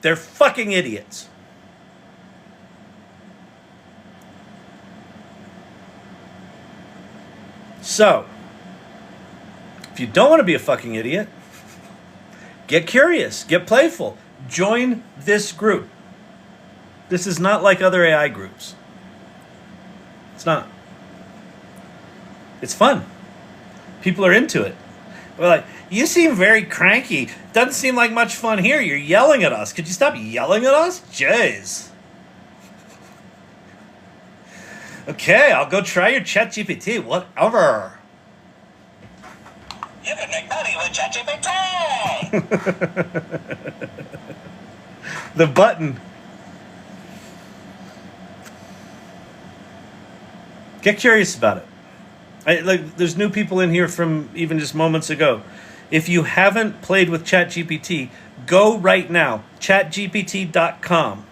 They're fucking idiots. So, if you don't want to be a fucking idiot, get curious, get playful, join this group. This is not like other AI groups. It's not. It's fun. People are into it. We're like, you seem very cranky. Doesn't seem like much fun here. You're yelling at us. Could you stop yelling at us? Jeez. Okay, I'll go try your ChatGPT. Whatever. You can make money with ChatGPT. The button. Get curious about it. There's new people in here from even just moments ago. If you haven't played with ChatGPT, go right now. ChatGPT.com.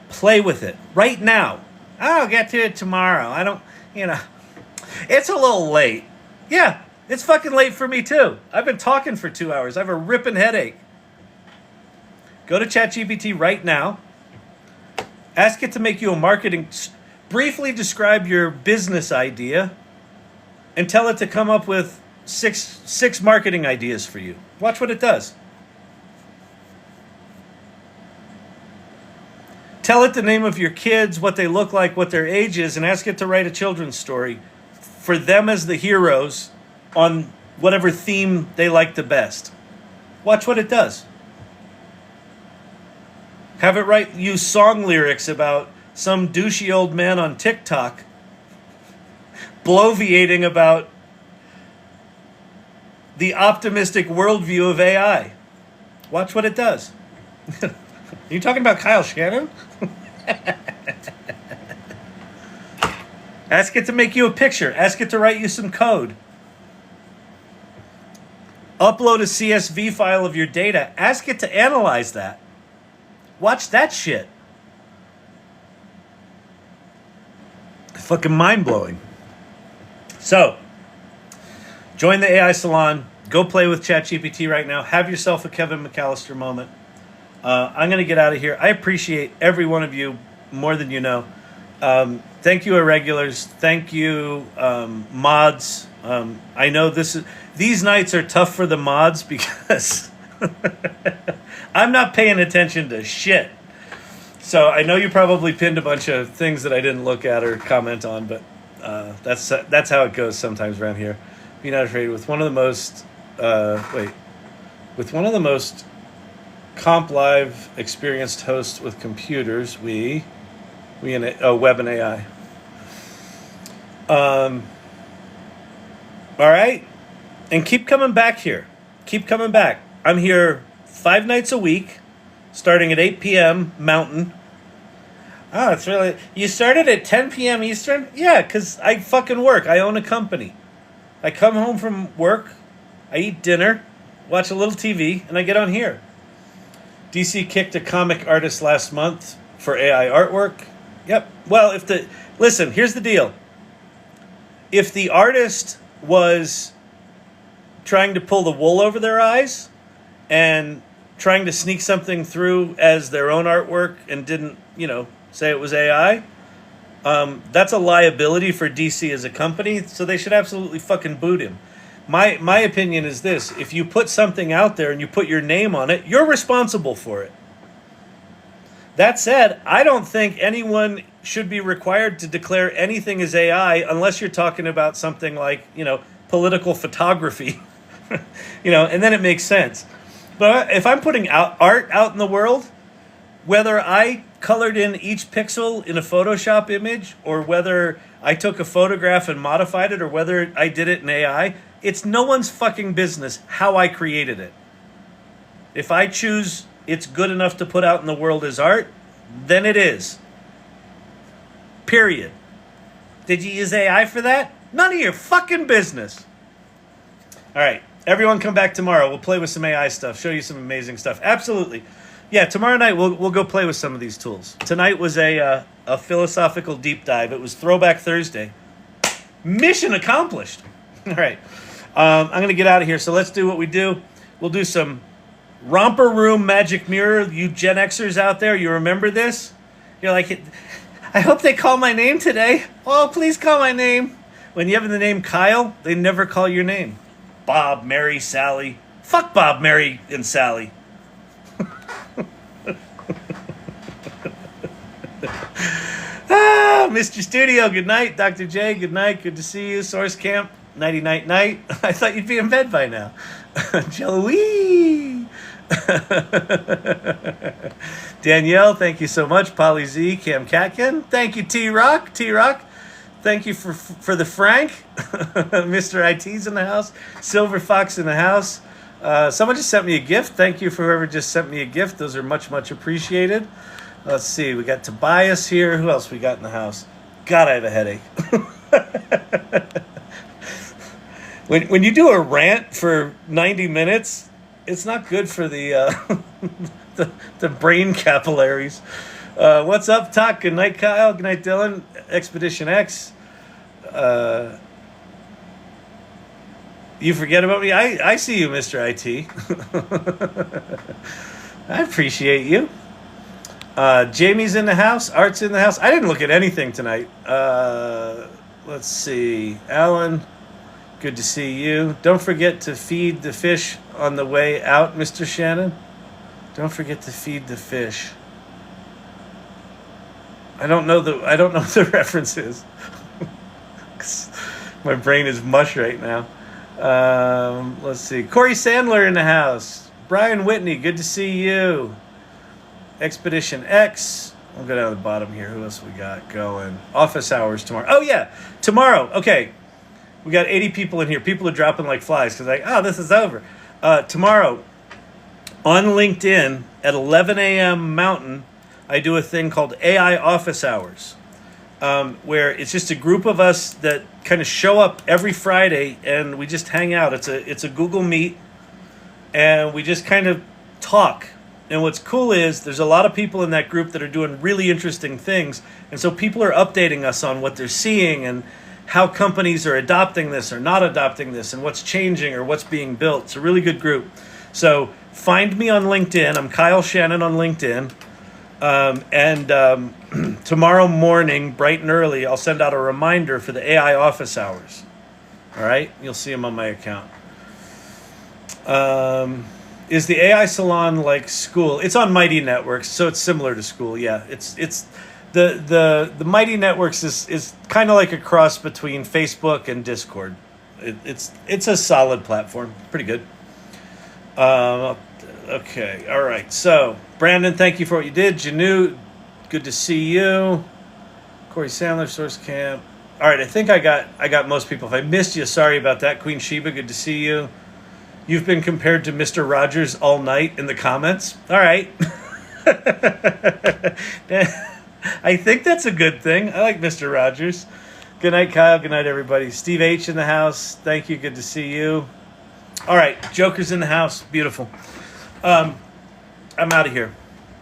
Play with it right now. I'll get to it tomorrow. It's a little late. Yeah, it's fucking late for me too. I've been talking for 2 hours. I have a ripping headache. Go to ChatGPT right now. Ask it to make you a marketing... Briefly describe your business idea and tell it to come up with six marketing ideas for you. Watch what it does. Tell it the name of your kids, what they look like, what their age is, and ask it to write a children's story for them as the heroes on whatever theme they like the best. Watch what it does. Have it use song lyrics about some douchey old man on TikTok bloviating about the optimistic worldview of AI. Watch what it does. Are you talking about Kyle Shannon? Ask it to make you a picture. Ask it to write you some code. Upload a CSV file of your data. Ask it to analyze that. Watch that shit. Fucking mind-blowing. So, join the AI Salon. Go play with ChatGPT right now. Have yourself a Kevin McAllister moment. I'm going to get out of here. I appreciate every one of you more than you know. Thank you, irregulars. Thank you, mods. I know these nights are tough for the mods because I'm not paying attention to shit. So I know you probably pinned a bunch of things that I didn't look at or comment on, but that's how it goes sometimes around here. Be not afraid. With one of the most comp live experienced hosts with computers, we web and AI. All right, and keep coming back here. Keep coming back. I'm here 5 nights a week, starting at 8 p.m. Mountain. Oh, it's really... You started at 10 p.m. Eastern? Yeah, because I fucking work. I own a company. I come home from work, I eat dinner, watch a little TV, and I get on here. DC kicked a comic artist last month for AI artwork. Yep. Well, listen, here's the deal. If the artist was trying to pull the wool over their eyes and trying to sneak something through as their own artwork and didn't, say it was AI, that's a liability for DC as a company, so they should absolutely fucking boot him. My opinion is this: if you put something out there and you put your name on it, you're responsible for it. That said, I don't think anyone should be required to declare anything as AI unless you're talking about something like, political photography, and then it makes sense. But if I'm putting art out in the world, whether I colored in each pixel in a Photoshop image or whether I took a photograph and modified it or whether I did it in AI, it's no one's fucking business how I created it. If I choose it's good enough to put out in the world as art, then it is. Period. Did you use AI for that? None of your fucking business. All right. Everyone come back tomorrow. We'll play with some AI stuff. Show you some amazing stuff. Absolutely. Yeah, tomorrow night we'll go play with some of these tools. Tonight was a philosophical deep dive. It was Throwback Thursday. Mission accomplished. All right. I'm going to get out of here. So let's do what we do. We'll do some Romper Room Magic Mirror. You Gen Xers out there, you remember this? You're like, I hope they call my name today. Oh, please call my name. When you have the name Kyle, they never call your name. Bob, Mary, Sally. Fuck Bob, Mary, and Sally. Mr. Studio, good night. Dr. J, good night. Good to see you. Source Camp, nighty night night. I thought you'd be in bed by now. Jelly. Danielle, thank you so much. Polly Z, Cam Catkin. Thank you, T-Rock. T-Rock. Thank you for the Frank. Mr. IT's in the house. Silver Fox in the house. Someone just sent me a gift. Thank you for whoever just sent me a gift. Those are much, much appreciated. Let's see. We got Tobias here. Who else we got in the house? God, I have a headache. When you do a rant for 90 minutes, it's not good for the the brain capillaries. What's up, Talk? Good night, Kyle. Good night, Dylan. Expedition X. You forget about me? I see you, Mr. IT. I appreciate you. Jamie's in the house. Art's in the house. I didn't look at anything tonight. Let's see. Alan, good to see you. Don't forget to feed the fish on the way out, Mr. Shannon. Don't forget to feed the fish. I don't know what the reference is. My brain is mush right now. Let's see. Corey Sandler in the house. Brian Whitney, good to see you. Expedition X. I'll go down to the bottom here. Who else we got going? Office hours tomorrow. Oh, yeah. Tomorrow. Okay. We got 80 people in here. People are dropping like flies because this is over. Tomorrow on LinkedIn at 11 a.m. Mountain, I do a thing called AI Office Hours, where it's just a group of us that kind of show up every Friday and we just hang out. It's a Google Meet, and we just kind of talk. And what's cool is there's a lot of people in that group that are doing really interesting things, and so people are updating us on what they're seeing and how companies are adopting this or not adopting this and what's changing or what's being built. It's a really good group. So find me on LinkedIn. I'm Kyle Shannon on LinkedIn. Tomorrow morning, bright and early, I'll send out a reminder for the AI office hours. All right? You'll see them on my account. Is the AI Salon like school? It's on Mighty Networks, so it's similar to school. Yeah, it's the Mighty Networks is kind of like a cross between Facebook and Discord. It's a solid platform, pretty good. Okay, all right. So Brandon, thank you for what you did. Janu, good to see you. Corey Sandler, Source Camp. All right, I think I got most people. If I missed you, sorry about that. Queen Sheba, good to see you. You've been compared to Mr. Rogers all night in the comments. All right. I think that's a good thing. I like Mr. Rogers. Good night, Kyle. Good night, everybody. Steve H. in the house. Thank you. Good to see you. All right. Joker's in the house. Beautiful. I'm out of here.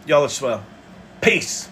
Y'all are swell. Peace.